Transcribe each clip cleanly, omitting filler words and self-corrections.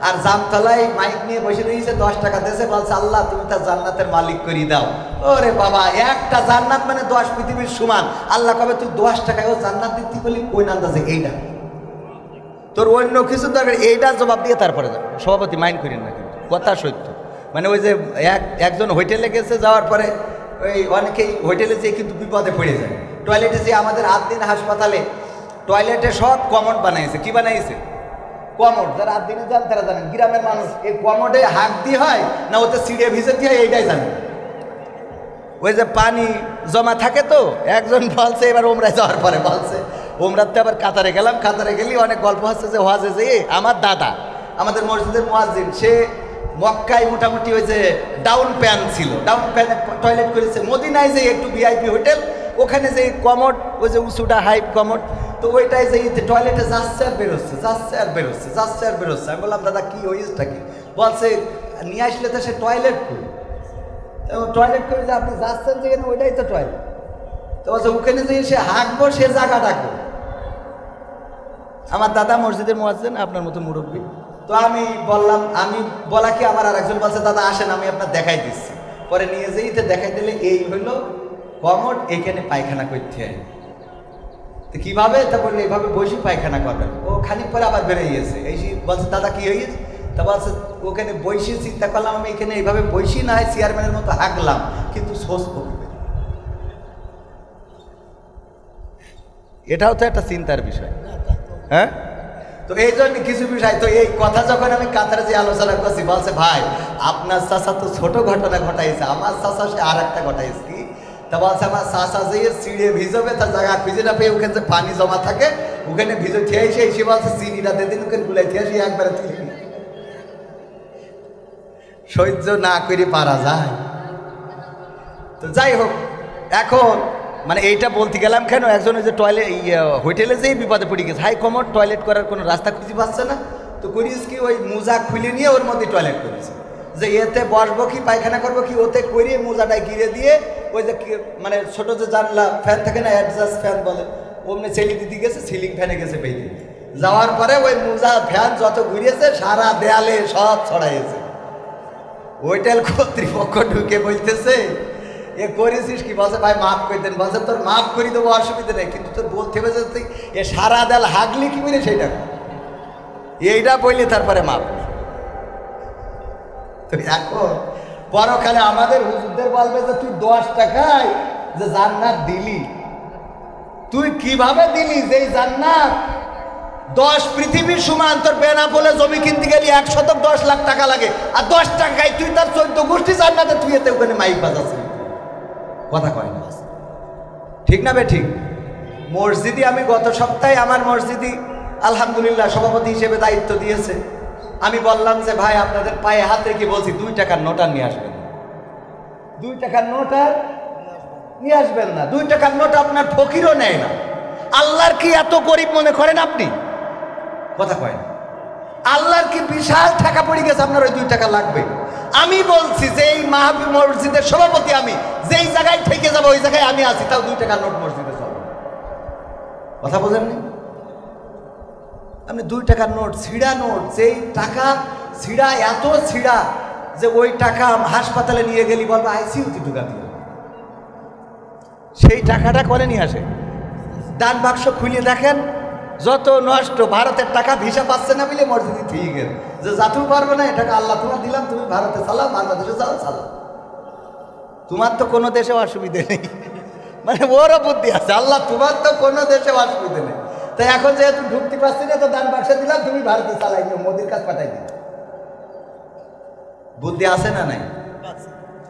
আর জামতলায় mic নিয়ে বসে রয়েছে, 10 টাকা দিয়েছে, বলছে আল্লাহ তুমি তার জান্নাতের মালিক করে দাও। ওরে বাবা, একটা জান্নাত মানে 10 পৃথিবীর সমান। আল্লাহ কবে তুই 10 টাকায় ও জান্নাত দিতে বলি, কোন আন্দাজে এইটা তোর অন্য কিছু দরকার, এইটা জবাব দিয়ে তারপরে যাবে। সভাপতি মাইন্ড করেন না, কিন্তু কথা সত্য। মানে ওই যে একজন হোটেলে গেছে, যাওয়ার পরে ওই অনেকেই হোটেলে যেয়ে কিন্তু বিপদে পড়ে যায়। টয়লেটে যে আমাদের আদ্দিন হাসপাতালে টয়লেটে সব কমোড বানাইছে। কি বানাইছে? কমোড। যারা আদ্দিনে যান তারা জানেন, গ্রামের মানুষ এই কমোডে হাত দিয়ে হয় না ওতে সিঁড়ে ভিজে দিয়ে হয়, এইটাই জানেন। ওই যে পানি জমা থাকে, তো একজন বলছে এবার ওমরায় যাওয়ার পরে বলছে, ওমরাতে আবার কাতারে গেলাম, কাতারে গেলি অনেক গল্প হচ্ছে যে হজে যেয়ে আমার দাদা আমাদের মসজিদের মুয়াজ্জিন, সে মক্কায় মোটামুটি ওই যে ডাউন প্যান ছিল, ডাউন প্যানে টয়লেট করেছে। মদিনায় যে একটু ভিআইপি হোটেল, ওখানে যে কমোড, ওই যে উঁচুটা হাইপ কমোড, তো ওইটাই যে টয়লেটে যাচ্ছে আর বেরোচ্ছে, যাচ্ছে আর বেরোচ্ছে, যাচ্ছে আর বেরোচ্ছে। আমি বললাম দাদা কি হয়েছেটা কি? বলছে নিয়ে আসলে তো সে টয়লেট করি, টয়লেট করে যে আপনি যাচ্ছেন যেখানে ওইটাই তো টয়লেট। তো বলছে ওখানে যে সে হাঁকবো সে জায়গা ডাকবো। আমার দাদা মসজিদের মুয়াজ্জিন, আপনার মতো মুরব্বী। তো আমি বললাম, আমি বলা কি আমার আর একজন বলছে দাদা আসেন আমি আপনার দেখাই দিচ্ছি। পরে নিয়ে যেতে দেখাই দিলে এই হইলো কমোড, এখানে পায়খানা করতে হয়। তো কীভাবে? তা বললে এইভাবে বসে পায়খানা করবেন। ও খানিক পরে আবার বেরিয়েছে, এই বলছে দাদা কি হয়েছে? তা বলছে ওখানে বসে চিন্তা করলাম আমি এখানে এইভাবে বসি না হয় চেয়ারম্যানের মতো হাঁকলাম, কিন্তু সোজ পড়বে। এটাও তো একটা চিন্তার বিষয়, হ্যাঁ? তো এই জন্য কিছু বিষয়, তো এই কথা যখন আমি কাতারে যে আলোচনা করছি, বলছে ভাই আপনার চাচা তো ছোট ঘটনা ঘটাইছে, আমার চাচা সে আর একটা ঘটাইছে। কি? তা বলছে আমার চাচা যে চিড়ে ভিজবে, তার জায়গা খুঁজে না পেয়ে ওখানে যে পানি জমা থাকে ওখানে ভিজে খেয়ে এসে বলছে চিনিটা দিন ওখানে গুলাই খেয়ে এসে একবারে তুলে সহ্য না করে পারা যায়। তো যাই হোক, এখন মানে এইটা বলতে গেলাম কেন, একজন ওই যে টয়লেট হোটেলে যেই বিপদে পড়ে গেছে, হাই কমোড টয়লেট করার কোনো রাস্তা খুঁজে পাচ্ছে না। তো করিস কি, ওই মোজা খুলে নিয়ে ওর মধ্যে টয়লেট করেছে, যে এতে বসবো কি পায়খানা করবো কি, ওতে করিয়ে মোজাটায় গিরে দিয়ে ওই যে মানে ছোটো যে জানলা ফ্যান থাকে না, অ্যাডজাস্ট ফ্যান বলে, অমনি ছেলে দিদি গেছে, সিলিং ফ্যানে গেছে বেরিয়ে। যাওয়ার পরে ওই মোজা ফ্যান যত ঘুরিয়েছে সারা দেয়ালে সব ছড়াইছে। হোটেল কর্তৃপক্ষ ঢুকে বলতেছে এ করেছিস কি? বলছে ভাই মাফ করে দেন। বলছে তোর মাফ করি দেবো, অসুবিধা নেই, কিন্তু তোর বলতে হবে যে তুই এ সারা দেয়াল হাগলি কি বলে সেইটা, এইটা বললে তারপরে মাফ। তো এখন পরকালে আমাদের হুজুরদের বলবে যে তুই 10 টাকায় যে জান্নাত দিলি, তুই কিভাবে দিলি? যেই জান্নাত 10 পৃথিবীর সমান, তোর বেনাপোলে জমি কিনতে গেলি 1 শতক 10 লাখ টাকা লাগে, আর 10 টাকায় তুই তার 14 গোষ্ঠী জান্নাতে তুই এতে ওখানে মাইক বাজাচ্ছিস। কথা কয় না, ঠিক না বে ঠিক? মসজিদে আমি গত সপ্তাহে আমার মসজিদে আলহামদুলিল্লাহ সভাপতি হিসেবে দায়িত্ব দিয়েছে। আমি বললাম যে ভাই আপনাদের পায়ে হাত রেখে বলছি 2 টাকার নোট আর নিয়ে আসবেন, 2 টাকার নোট আর নিয়ে আসবেন না। 2 টাকার নোট আপনার ফকিরও নেয় না। আল্লাহর কি এত গরিব মনে করেন আপনি? কথা কয় না। আল্লাহর কি বিশাল টাকা পড়ে গেছে আপনার ওই 2 টাকা লাগবে? আমি বলছি যে এই মাহফিল মসজিদের সভাপতি, আমি যেই জায়গায় থেকে যাবো ওই জায়গায় আমি আছি, তাও 2 টাকার নোট মসজিদে চলবে। কথা বোঝেননি? আপনি 2 টাকার নোট, ছিঁড়া নোট, যেই টাকা ছিঁড়া, এত ছিঁড়া যে ওই টাকা হাসপাতালে নিয়ে গেলি বলবো আইসিইউতে ঢুকা দিল, সেই টাকাটা করে নিয়ে আসে। দান বাক্স খুলে দেখেন যত নষ্ট, ভারতের টাকা ভিসা পাচ্ছে না বলে মসজিদে ঠিক গেল যে যাতেও পারবে না, এটাকে আল্লাহ তোমার দিলাম, তুমি ভারতে চালাও, বাংলাদেশে চালাও, তোমার তো কোনো দেশে অসুবিধে নেই। মানে ওরও বুদ্ধি আছে, আল্লাহ তোমার তো কোনো দেশে অসুবিধে নেই, তাই এখন যেহেতু ঢুকতে পারছি না তো দান বাক্স দিলাম, তুমি ভারতে চালাই নিও, মোদির কাছে পাঠাই দিও। বুদ্ধি আছে না নাই?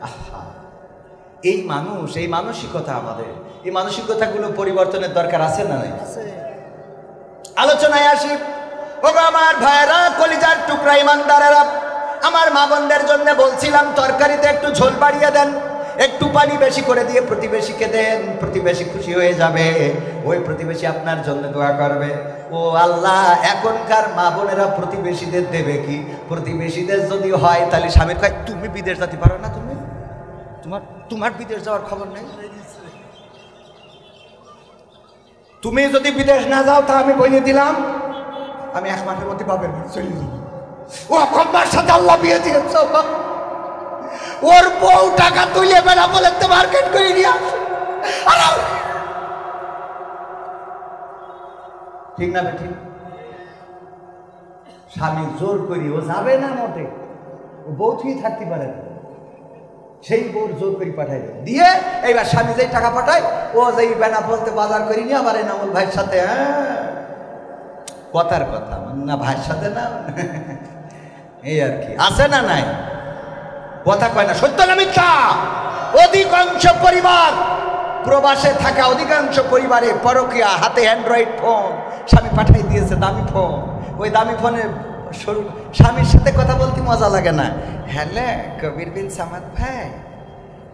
আহা, এই মানুষ, এই মানসিকতা আমাদের, এই মানসিকতাগুলো পরিবর্তনের দরকার আছে না নাই? আলোচনায় আসি। ওগো আমার ভাইয়েরা, কলিজার টুকরা ইমানদারেরা, আমার মা বোনদের জন্য বলছিলাম তরকারিতে একটু ঝোল বাড়িয়ে দেন, একটু পানি বেশি করে দিয়ে প্রতিবেশীকে দেন, প্রতিবেশী খুশি হয়ে যাবে, ওই প্রতিবেশী আপনার জন্য দোয়া করবে। ও আল্লাহ, এখনকার মা বোনেরা প্রতিবেশীদের দেবে কি? প্রতিবেশীদের যদি হয় তাহলে স্বামীর কয় তুমি বিদেশ যেতে পারো না, তোমার বিদেশ যাওয়ার খবর নেই, তুমি যদি বিদেশ না যাও তা আমি বলে দিলাম আমি 1 মাসের মধ্যে বাপের বাড়ি চলে যাব। ও কন্যার সাথে আল্লাহ বিয়ে দিয়েছে, ওর বউ টাকা তুলে বেড়া বলে তো মার্কেট করে নিয়ে আসে। ঠিক না বেঠিক? স্বামী জোর করি ও যাবে না মোটে, ও বউ ঠিক থাকতে পারে না, সেই বউর জোর করি পাঠাই দিয়ে এইবার স্বামী যেই টাকা পাঠায় ও যেই বেনা বলতে বাজার করি নিয়ে আবার এনামুল ভাইয়ের সাথে, হ্যাঁ কথার কথা না, ভাইয়ের সাথে না, এই আর কি আছে না নাই, কথা কয় না, সত্য না মিথ্যা? অধিকাংশ পরিবার, প্রবাসে থাকা অধিকাংশ পরিবারে পরকীয়া, হাতে অ্যান্ড্রয়েড ফোন, স্বামী পাঠাই দিয়েছে দামি ফোন, ওই দামি ফোনে স্বামীর সাথে কথা বলতে মজা লাগে না। হ্যালো কবির বিন সামাদ ভাই,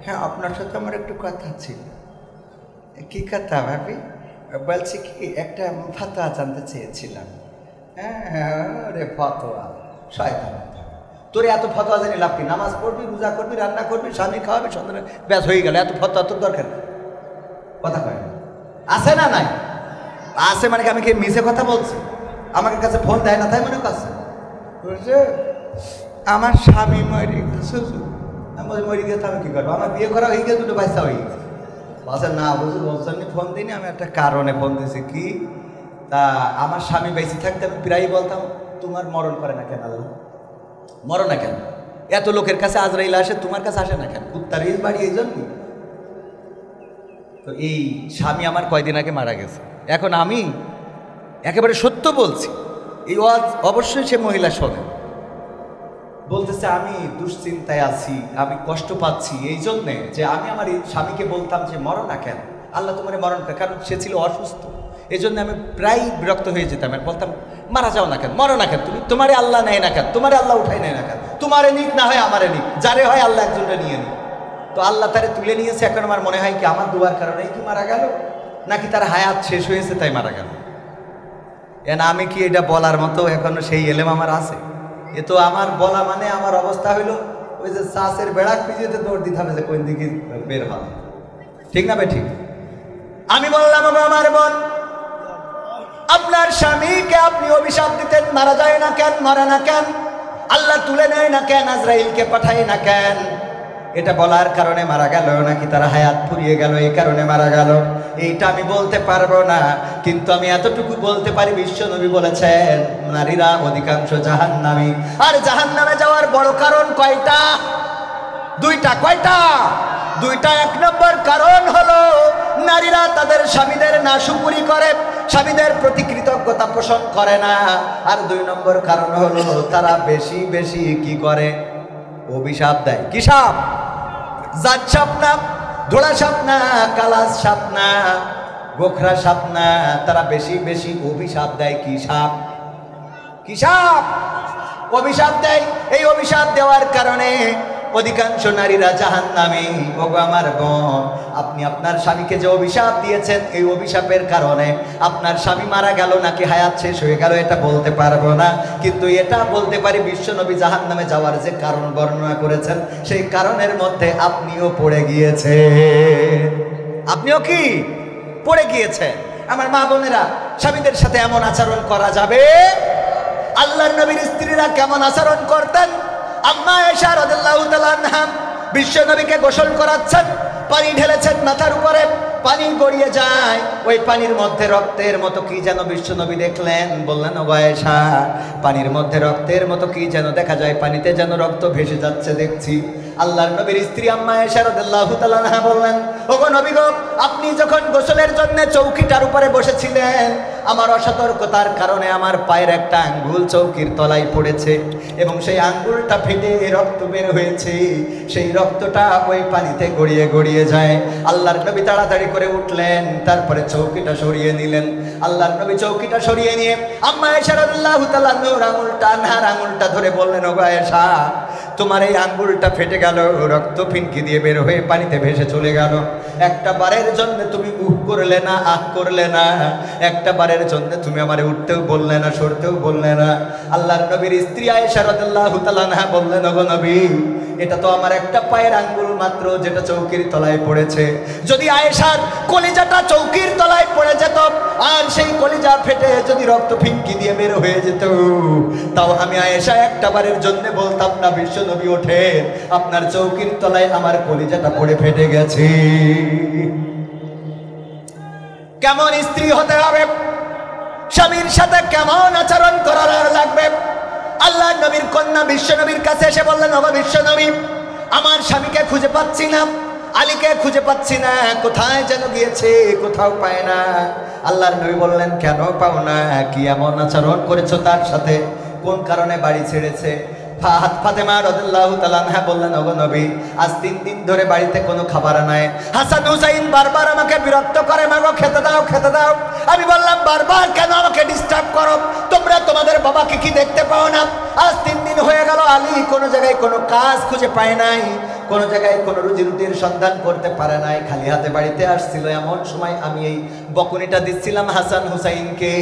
হ্যাঁ আপনার সাথে আমার একটু কথা ছিল। কি কথা ভাবি? বলছি কি একটা ফতোয়া জানতে চেয়েছিলাম। হ্যাঁ রে ফতোয়া, শয়তান তোরে এত ফতোয়া জানি লাভ কি? নামাজ পড়বি, রোজা করবি, রান্না করবি, স্বামী খাওয়াবি, সন্তান ব্যাস হয়ে গেল, এত ফতোয়া তোর দরকার কথা কয় না? আছে না নাই? আছে মানে কি আমি কি মিছে কথা বলছি? আমাকে কাছে ফোন দেয় না তাই মনে করছে? আমার স্বামী মরে গেছে, আমি মরে গেছে আমি কি করবো? আমার বিয়ে করা হয়ে গেছে, দুটো পয়সা হয়ে গেছে। বলছে না বুঝলি বলছেন ফোন দিইনি, আমি একটা কারণে ফোন দিয়েছি। কি? তা আমার স্বামী বেঁচে থাকতে আমি প্রায়ই বলতাম তোমার মরণ করে না কেন আল্লাহ? মরো না কেন? এত লোকের কাছে আজরাইল আসে, তোমার কাছে আসে না কেন? কুত্তার এই বাড়ি এই জন্য। তো এই স্বামী আমার কয়দিন আগে মারা গেছে। এখন আমি একেবারে সত্য বলছি, এই অবশ্যই সে মহিলা শোনে, বলতেছে আমি দুশ্চিন্তায় আছি, আমি কষ্ট পাচ্ছি এই জন্যে যে আমি আমার এই স্বামীকে বলতাম যে মরো না কেন আল্লাহ তোমার মরণ, কারণ সে ছিল অসুস্থ, এই জন্য আমি প্রায় বিরক্ত হয়ে যেতাম, আর বলতাম মারা যাও না কেন, মরো না কেন, তুমি তোমারে আল্লাহ নেয় না কেন, তোমারে আল্লাহ উঠাই নেয় না কেন, তোমারে নিক না হয় আমারে নিক, যারে হয় আল্লাহ একজনটা নিয়ে নিক। তো আল্লাহ তারে তুলে নিয়েছে। এখন আমার মনে হয় কি আমার দুয়ার কারণেই কি মারা গেল, নাকি তার হায়াত শেষ হয়েছে তাই মারা গেল? না আমি কি এটা বলার মতো এখনো সেই এলেম আমার আছে? এ তো আমার বলা মানে আমার অবস্থা হইলো ওই যে চাষের বেড়া খুঁজেতে দৌড় দিতে হবে যে কোন দিকে বের হবে, ঠিক না বে ঠিক? আমি বললাম আমার বোন, আপনার স্বামীকে আপনি অভিশাপ দিতেন, মারা যায় না কেন, মরে না কেন, আল্লাহ তুলে নেয় না কেন, আজরাইলকে পাঠায় না কেন? এটা বলার কারণে মারা গেল নাকি তার হায়াত ফুরিয়ে গেল এই কারণে মারা গেল, এইটা আমি বলতে পারবো না। কিন্তু আমি এতটুকু বলতে পারি, বিশ্বনবী বলেছেন নারীরা অধিকাংশ জাহান্নামী। আর জাহান্নামে যাওয়ার বড় কারণ কয়টা? দুইটা। কয়টা? দুইটা। এক নম্বর কারণ হলো নারীরা তাদের স্বামীদের নাশুকুরি করে, স্বামীদের প্রতি কৃতজ্ঞতা পোষণ করে না। আর দুই নম্বর কারণ হলো তারা বেশি বেশি কি করে? অভিশাপ দেয়। কি সাপ? জাত সাপ না, ধোড়া সাপ না, কালাস সাপ না, গোখরা সাপ না, তারা বেশি বেশি অভিশাপ দেয়। কি সাপ? কি সাপ? অভিশাপ দেয়। এই অভিশাপ দেওয়ার কারণে অধিকাংশ নারীরা জাহান্নামী। ওগো আমার বোন, আপনি আপনার স্বামীকে যে অভিশাপ দিয়েছেন, এই অভিশাপের কারণে আপনার স্বামী মারা গেল নাকি হায়াত শেষ হয়ে গেল এটা বলতে পারবো না, কিন্তু এটা বলতে পারি বিশ্বনবী জাহান্নামে যাওয়ার যে কারণ বর্ণনা করেছেন সেই কারণের মধ্যে আপনিও পড়ে গিয়েছেন। আপনিও কি পড়ে গিয়েছেন? আমার মা বোনেরা, স্বামীদের সাথে এমন আচরণ করা যাবে? আল্লাহর নবীর স্ত্রীরা কেমন আচরণ করতেন? আম্মা আয়েশা রাদিয়াল্লাহু তাআলা আনহা বিশ্ব নবীকে গোসল করাচ্ছেন, পানি ঢেলেছেন মাথার উপরে, পানি গড়িয়ে যায়, ওই পানির মধ্যে রক্তের মতো কি যেন বিশ্ব নবী দেখলেন। বললেন ও আয়েশা, পানির মধ্যে রক্তের মতো কি যেন দেখা যায়, পানিতে যেন রক্ত ভেসে যাচ্ছে দেখছি। আল্লাহর নবীর স্ত্রী আম্মা আয়েশা রাদিয়াল্লাহু তাআলা আনহা বললেন, ওগো নবী গো, আপনি যখন গোসলের জন্য চৌকিটার উপরে বসেছিলেন, আমার অসতর্কতার কারণে আমার পায়ের একটা আঙ্গুল চৌকির তলায় পড়েছে এবং সেই আঙ্গুলটা ফেটে রক্ত বের হয়েছে। সেই রক্তটা ওই পানিতে গড়িয়ে গড়িয়ে যায়। আল্লাহর নবী তাড়াতাড়ি করে উঠলেন, তারপরে চৌকিটা সরিয়ে নিলেন। আল্লাহর নবী চৌকিটা সরিয়ে নিয়ে আম্মা আয়েশা রাদিয়াল্লাহু তাআলা নূর আঙুলটা, আনহার আঙুলটা ধরে বললেন, ওগো আয়েশা, তোমার এই আঙ্গুলটা ফেটে গেল, রক্ত ফিনকি দিয়ে বের হয়ে পানিতে ভেসে চলে গেল। একটা বারের জন্য তুমি উহ করলে না, আহ করলে না, একটা বারের জন্য তুমি আমারে উঠতেও বললে না, সরতেও বললে না। আল্লাহর নবীর স্ত্রী আয়েশা রাদিয়াল্লাহু তাআলা আনহা বললেন, ওগো নবী, এটা তো আমার একটা পায়ের আঙ্গুল মাত্র, যেটা চৌকির তলায় পড়েছে। যদি আয়েশার কলিজাটা চৌকির তলায় পড়ে যেত আর সেই কলিজা ফেটে যদি রক্ত ফিনকি দিয়ে বের হয়ে যেত, তাও আমি আয়েশা একটা বারের জন্য বলতাম না, বিশ্ব নবী ওঠেন, আপনার চৌকির তলায় আমার কলিজাটা পড়ে ফেটে গেছে। কেমন স্ত্রী হতে হবে, স্বামীর সাথে কেমন আচরণ করার লাগবে। আল্লাহ নবীর কন্যা বিশ্ব নবীর কাছে এসে বললেন, ওগো বিশ্ব নবী, আমার স্বামীকে খুঁজে পাচ্ছি না, আলীকে খুঁজে পাচ্ছি না, কোথায় যেন গিয়েছে, কোথাও পায় না। আল্লাহর নবী বললেন, কেন পাও না? কি এমন আচরণ করেছো তার সাথে? কোন কারণে বাড়ি ছেড়েছে? ফাতেমা রাদিয়াল্লাহু তাআলা আনহা বললেন, ওগো নবী, আজ 3 দিন ধরে বাড়িতে কোনো খাবার নাই। হাসান হুসাইন বারবার আমাকে বিরক্ত করে, মাগো খেতে দাও, খেতে দাও। আমি বললাম, বারবার কেন আমাকে ডিস্টার্ব করো? তোমরা তোমাদের বাবাকে কি দেখতে পাও না? আজ 3 দিন হয়ে গেল, আলী কোনো জায়গায় কোনো কাজ খুঁজে পায় নাই, কোনো জায়গায় কোনো রুজি রুটির সন্ধান করতে পারে নাই, খালি হাতে বাড়িতে আসছিল। এমন সময় আমি এই বকুনিটা দিচ্ছিলাম হাসান হুসাইনকে,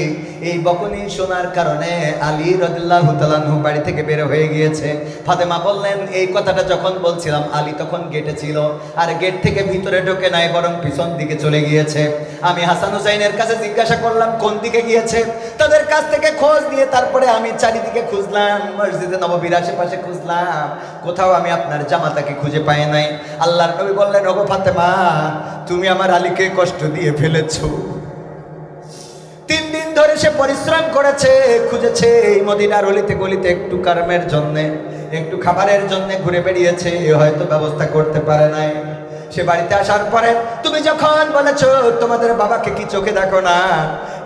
এই বকুনি শোনার কারণে আলী রাদিয়াল্লাহু তাআলা আনহু বাড়ি থেকে বের হয়ে গিয়েছে। ফাতেমা বললেন, এই কথাটা যখন বলছিলাম আলী তখন গেটে ছিল, আর গেট থেকে ভিতরে ঢোকে নাই, বরং পিছন দিকে চলে গিয়েছে। আমি হাসান হুসাইনের কাছে জিজ্ঞাসা করলাম কোন দিকে গিয়েছে, তাদের কাছ থেকে খোঁজ নিয়ে তারপরে আমি চারিদিকে খুঁজলাম, মসজিদে নববীর আশেপাশে খুঁজলাম, কোথাও আমি আপনার জামাতাকে খুঁজে পাই নাই। আল্লাহর নবী বললেন, ওগো ফাতেমা, তুমি আমার আলীকে কষ্ট দিয়ে ফেলেছো। 3 দিন ধরে সে পরিশ্রম করেছে, খুঁজেছে, এই মদিনার অলিতে গলিতে একটু কারমের জন্য, একটু খাবারের জন্য ঘুরে বেরিয়েছে, হয়তো ব্যবস্থা করতে পারে নাই। সে বাড়িতে আসার পরে তুমি যখন বলেছো তোমাদের বাবাকে কি চোখে দেখো না,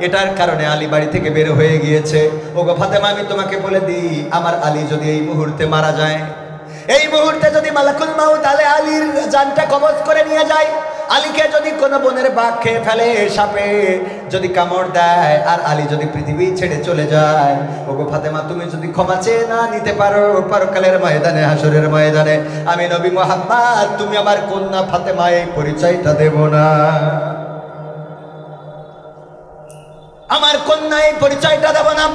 এটার কারণে আলী বাড়ি থেকে বের হয়ে গিয়েছে। ওগো ফাতেমা, আমি তোমাকে বলে দিই, আমার আলী যদি এই মুহূর্তে মারা যায়, এই মুহূর্তে যদি মালাকুল মাউত আলীর জানটা কবজ করে নিয়ে যায়, আলীকে যদি কোনো বনের বাঘ খেয়ে ফেলে, সাপে যদি কামড় দেয়, আর আলী যদি পৃথিবী ছেড়ে চলে যায়, ওগো ফাতেমা, তুমি যদি ক্ষমা চেয়ে না নিতে পারো পরকালের ময়দানে, হাসরের ময়দানে, আমি নবী মুহাম্মদ, তুমি আমার কন্যা ফাতেমা এই পরিচয়টা দেব না। আমার কন্যা এই পরিচয়টা দেব না।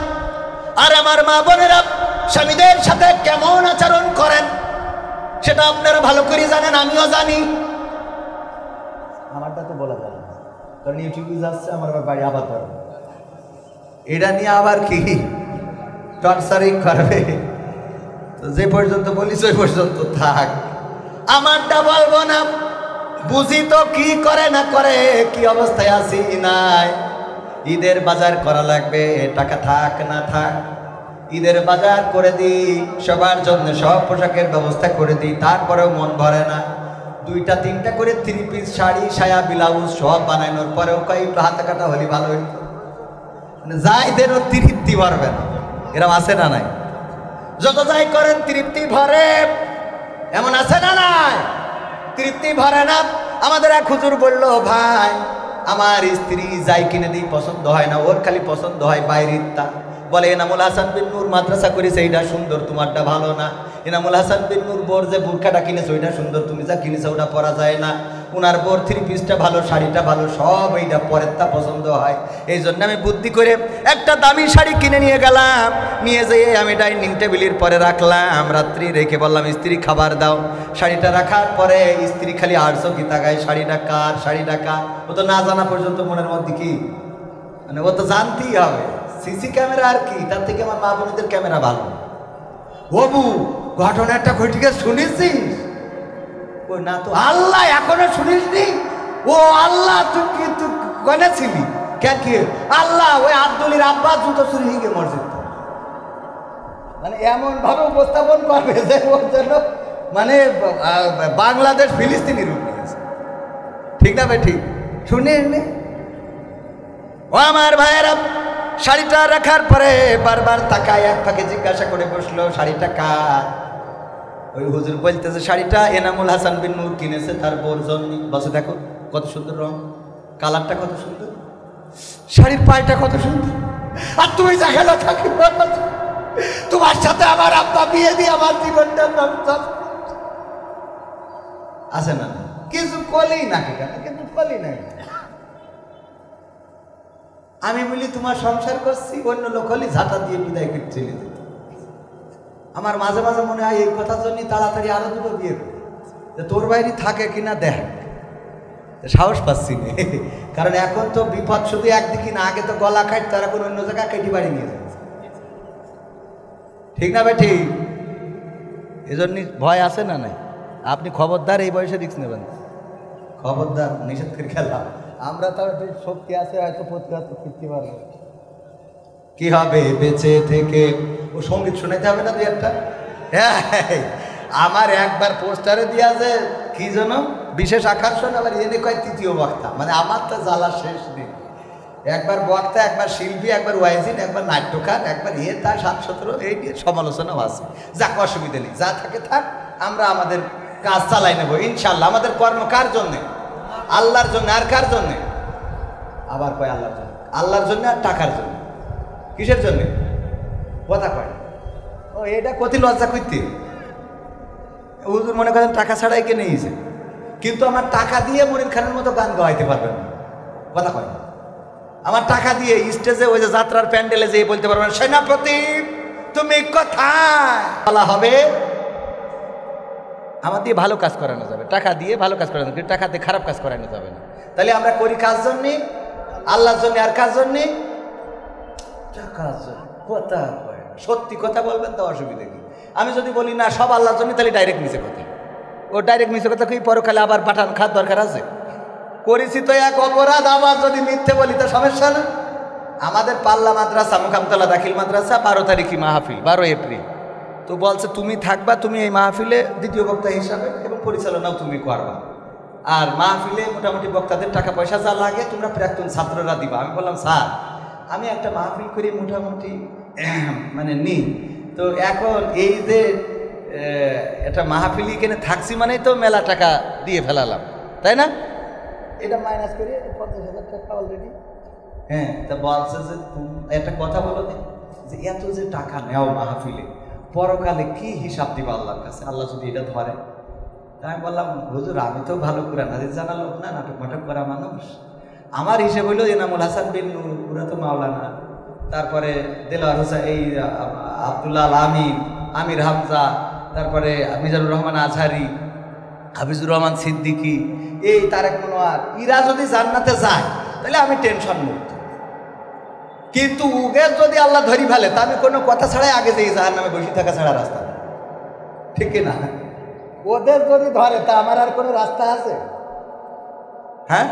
আর আমার মা বোনেরা স্বামীদের সাথে কেমন আচরণ করেন সেটা আপনারা ভালো করে জানেন, আমিও জানি। আমারটা তো বলা যায় না, কারণ ইউটিউবে যাচ্ছে, আমার আবার বাড়ি আবার করবে, এটা নিয়ে আবার কি টর্চারিং করবে। তো যে পর্যন্ত বলিস ওই পর্যন্ত থাক, আমারটা বলবো না। বুঝি তো কি করে না করে, কি অবস্থায় আছি নাই। ঈদের বাজার করা লাগবে, টাকা থাক না থাক, ঈদের বাজার করে দিই, সবার জন্য সব পোশাকের ব্যবস্থা করে দিই, তারপরেও মন ভরে না। 2টা 3টা করে 3 পিস শাড়ি, সায়া, ব্লাউজ সব বানানোর পরেও একটু হাতে কাটা হলে ভালো হইতো, মানে যাই দেন তৃপ্তি ভরবে না, এরকম আছে না নাই? যত যাই করেন তৃপ্তি ভরে, এমন আছে না নাই? তৃপ্তি ভরে না। আমাদের এক হুজুর বললো, ভাই আমার স্ত্রী যাই কিনে দিই পছন্দ হয় না, ওর খালি পছন্দ হয় বাইরের তা। বলে, এনামুল হাসান বিন নূর মাদ্রাসা করেছে, এইটা সুন্দর, তোমারটা ভালো না। এনামুল হাসান বিন নূর বোর যে বুরকাটা কিনেছে ওইটা সুন্দর, তুমি যা কিনেছো ওটা পরা যায় না। উনার বোর 3 পিসটা ভালো, শাড়িটা ভালো, সব এইটা পরের তা পছন্দ হয়। এই জন্য আমি বুদ্ধি করে একটা দামি শাড়ি কিনে নিয়ে গেলাম, নিয়ে যেয়ে আমি ডাইনিং টেবিলের পরে রাখলাম। রাত্রি রেখে বললাম, স্ত্রী খাবার দাও। শাড়িটা রাখার পরে স্ত্রী খালি আড়শো কি তাকায়, শাড়িটা কার, শাড়িটা কার। ও তো না জানা পর্যন্ত মনের মধ্যে কি, মানে ও তো জানতেই হবে। সিসি ক্যামেরা আর কি, তার থেকে আমার মা বোনদের ক্যামেরা ভালো। বাবু ঘটনাটা ঘটিকে শুনেছিস? ও না তো। আল্লাহ এখনো শুনিসনি? ও আল্লাহ, তুই কি তুই কনে ছিলি? কে কি আল্লাহ? ওই আব্দুলির আব্বাস জুতো চুরি হয়ে গিয়ে মসজিদ, মানে এমন ভাবে উপস্থাপন করবে যে ওর জন্য মানে বাংলাদেশ ফিলিস্তিনি রূপ নিয়েছে। ঠিক না ভাই? ঠিক শুনে ও আমার ভাইয়েরা, শাড়িটা রাখার পরে বারবার তাকায়, এক ফাঁকে জিজ্ঞাসা করে বসলো, শাড়িটা কার? ওই হুজুর বলতেছে, শাড়িটা এনামুল হাসান বিন নূর কিনেছে তার বোর জন্য। বসে দেখো কত সুন্দর রং, কালারটা কত সুন্দর, শাড়ির পায়টা কত সুন্দর, আর তুমি যা খেলা থাকি তোমার সাথে আমার আব্বা বিয়ে দিয়ে আমার জীবনটা আছে না, কিছু কলেই না, কিন্তু কলেই না। আমি বলি তোমার সংসার করছি, অন্য লোক হলে ঝাঁটা দিয়ে বিদায় করে চলে যেত। আমার মাঝে মাঝে মনে হয় এই কথার জন্যই তাড়াতাড়ি আরো দুটো বিয়ে করি, তোর বাইরে থাকে কিনা দেখ। সাহস পাচ্ছি না, কারণ এখন তো বিপদ শুধু একদিকে না, আগে তো গলা খাইত, তারা কোনো অন্য জায়গায় কেটে বাড়ি নিয়ে যায়, ঠিক না ভাই? ঠিক, এজন্য ভয় আছে না নাই? আপনি খবরদার এই বয়সে রিস্ক নেবেন, খবরদার, নিষেধ করে খেলাম। আমরা তো শক্তি আছে, হয়তো প্রতিহত করতে পারবো। কি হবে বেঁচে থেকে? ও সঙ্গীত শোনাইতে হবে না দুই একটা? হ্যাঁ, আমার একবার পোস্টারে দিয়া যে কি যেন বিশেষ আকর্ষণ, আবার এনে কয় তৃতীয় বক্তা, মানে আমার তো জ্বালা শেষ নেই। একবার বক্তা, একবার শিল্পী, একবার ওয়াইজিন, একবার নাট্যকার, একবার তার 7-17 এই নিয়ে সমালোচনাও আছে। যাক, অসুবিধা নেই, যা থাকে থাক, আমরা আমাদের কাজ চালাই নেবো ইনশাল্লাহ। আমাদের কর্ম কার জন্যে? আল্লাহর জন্য। আর কার জন্যে? আবার কয় আল্লাহর জন্য। আল্লাহর জন্য আর টাকার জন্য। কিসের জন্যে? কথা কয় ও, এটা কতি লজ্জা করতে। হুজুর মনে করেন টাকা ছাড়াই কে নিয়েছে, কিন্তু আমার টাকা দিয়ে মনির খানের মতো গান গাইতে পারবেন না। কথা কয় আমার টাকা দিয়ে স্টেজে ওই যে যাত্রার প্যান্ডেলে যেয়ে বলতে পারবেন, সেনাপতি তুমি কোথায় বলা হবে। আমার দিয়ে ভালো কাজ করানো যাবে, টাকা দিয়ে ভালো কাজ করানো যাবে, টাকা দিয়ে খারাপ কাজ করানো যাবে না। তাহলে আমরা করি কার জন্যে? আল্লাহর জন্য। আর কার জন্যে? টাকার জন্য। কথা কয়, সত্যি কথা বলবেন তো অসুবিধা কি? আমি যদি বলি না সব আল্লাহর জন্য, তাহলে ডাইরেক্ট মিশে কথা। ও ডাইরেক্ট মিশে কথা কি পরকালে আবার পাঠান খাওয়ার দরকার আছে? করেছি তো এক অপরাধ, আবার যদি মিথ্যে বলি তো সমস্যা না। আমাদের পাল্লা মাদ্রাসা, মুকামতলা দাখিল মাদ্রাসা 12 তারিখই মাহফিল, 12 এপ্রিল। তো বলছে তুমি থাকবা, তুমি এই মাহফিলে দ্বিতীয় বক্তা হিসাবে, এবং পরিচালনাও তুমি করবা। আর মাহফিলে মোটামুটি বক্তাদের টাকা পয়সা যা লাগে তোমরা প্রাক্তন ছাত্ররা দিবা। আমি বললাম স্যার, আমি একটা মাহফিল করি মোটামুটি মানে নিই, তো এখন এই যে একটা মাহফিলি এখানে থাকছি মানেই তো মেলা টাকা দিয়ে ফেলালাম, তাই না? এটা মাইনাস করে 50,000 টাকা অলরেডি। হ্যাঁ, তা বলছে যে একটা কথা বলো যে এত যে টাকা নেও মাহফিলে, পরকালে কি হিসাব দিবা আল্লাহর কাছে, আল্লাহ যদি এটা ধরে? আমি বললাম হুজুর, আমি তো ভালো কোরআন হাদিস জানা লোক না, নাটক মাটক করা মানুষ। আমার হিসেব হইল এনামুল হাসান বিন নূর, পুরা তো মাওলানা, তারপরে দেলোয়ার হোসেন, এই আব্দুল্লাহ আল আমিন, আমির হামজা, তারপরে মিজানুর রহমান আজহারি, হাফিজুর রহমান সিদ্দিকী, এই তারেক মনোয়ার, এরা যদি জান্নাতে যায় তাহলে আমি টেনশন মুক্ত। কিন্তু উগে যদি আল্লাহ ধরি ফেলে, তা আমি কোনো কথা ছাড়াই আগে যাই জাহার নামে বসে থাকা ছাড়া রাস্তা, ঠিক কিনা? ওদের যদি ধরে তা আমার আর কোনো রাস্তা আছে? হ্যাঁ,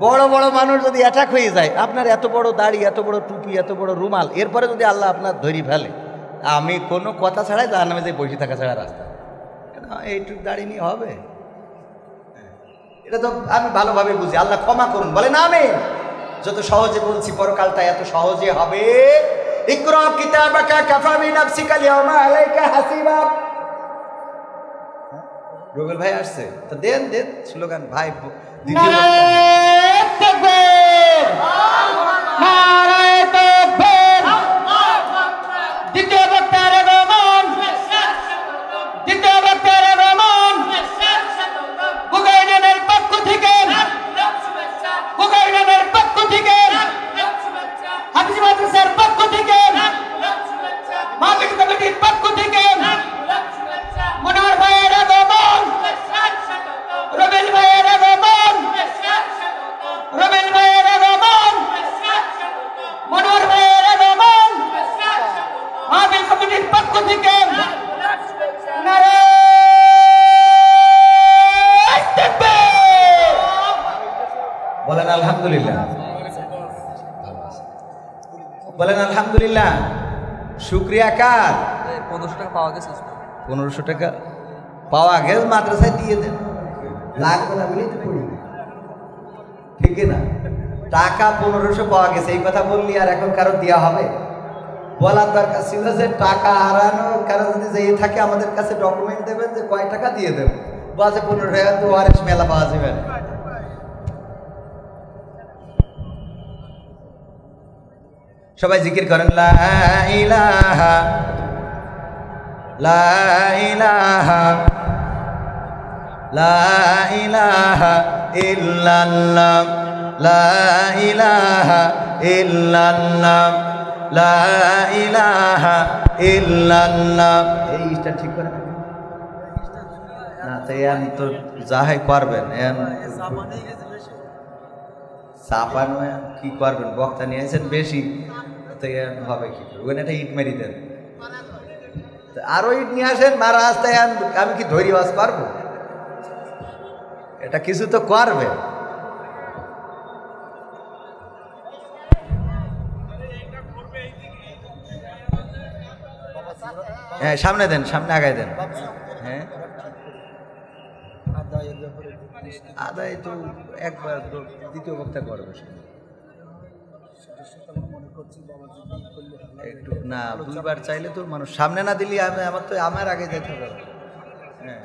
বড় বড় মানুষ যদি অ্যাটাক হয়ে যায়, আপনার এত বড় দাড়ি, এত বড় টুপি, এত বড় রুমাল, এরপরে যদি আল্লাহ আপনার ধরি ফেলে, আমি কোনো কথা ছাড়াই জাহার নামে যাই বসে থাকা ছাড়া রাস্তা। এইটুকু দাড়ি নিয়ে হবে? এটা তো আমি ভালোভাবে বুঝি। আল্লাহ ক্ষমা করুন, বলে না আমি যত সহজে বলছি, পরকালটা এত সহজে হবে। ইকরা কিতাবাকা কাফা বিনাফসিকা আল-ইয়াওমা আলাইকা হাসিবা। রুবেল ভাই আসছে তো দেন দেন স্লোগান ভাই। দ্বিতীয় বলেন আলহামদুলিল্লাহ, বলেন আলহামদুলিল্লাহ। শুক্রিয়া কার? 1500 টাকা পাওয়া গেছে। 1500 টাকা পাওয়া গেছে, মাদ্রাসায় দিয়ে দেন, লাগবে না বলেই তো পড়ি, ঠিক না? টাকা 1500 পাওয়া গেছে, এই কথা বললি আর এখন কারো দেওয়া হবে? বলার দরকার ছিল যে টাকা হারানো কারো যদি যেয়ে থাকে আমাদের কাছে ডকুমেন্ট দেবেন যে কয় টাকা দিয়ে দেবেন, বাজে 15 টাকা তো ওয়ারেস মেলা পাওয়া যাবে না। সবাই জিকির করেন, লা ইলাহা লা ইলাহা লা ইলাহা ইল্লাল্লাহ লা ইলাহা ইল্লাল্লাহ লা ইলাহা ইল্লাল্লাহ। এইটা ঠিক করে না, তাই আমি তো যাহাই করবেন চাপানো কি করবেন, বক্তা নিয়ে আসেন বেশি, তাই হবে কি ওখানে একটা ইট মেরি দেন, আরো ইট নিয়ে আসেন মারা আসতে, আমি কি ধৈর্য বাস পারবো? এটা কিছু তো করবে। হ্যাঁ সামনে দেন, সামনে আগায় দেন। হ্যাঁ আদায় তো একবার দ্বিতীয় বক্তা করবে একটু না, দুইবার চাইলে তো মানুষ সামনে না দিলি আমার তো আমার আগে যেতে হবে। হ্যাঁ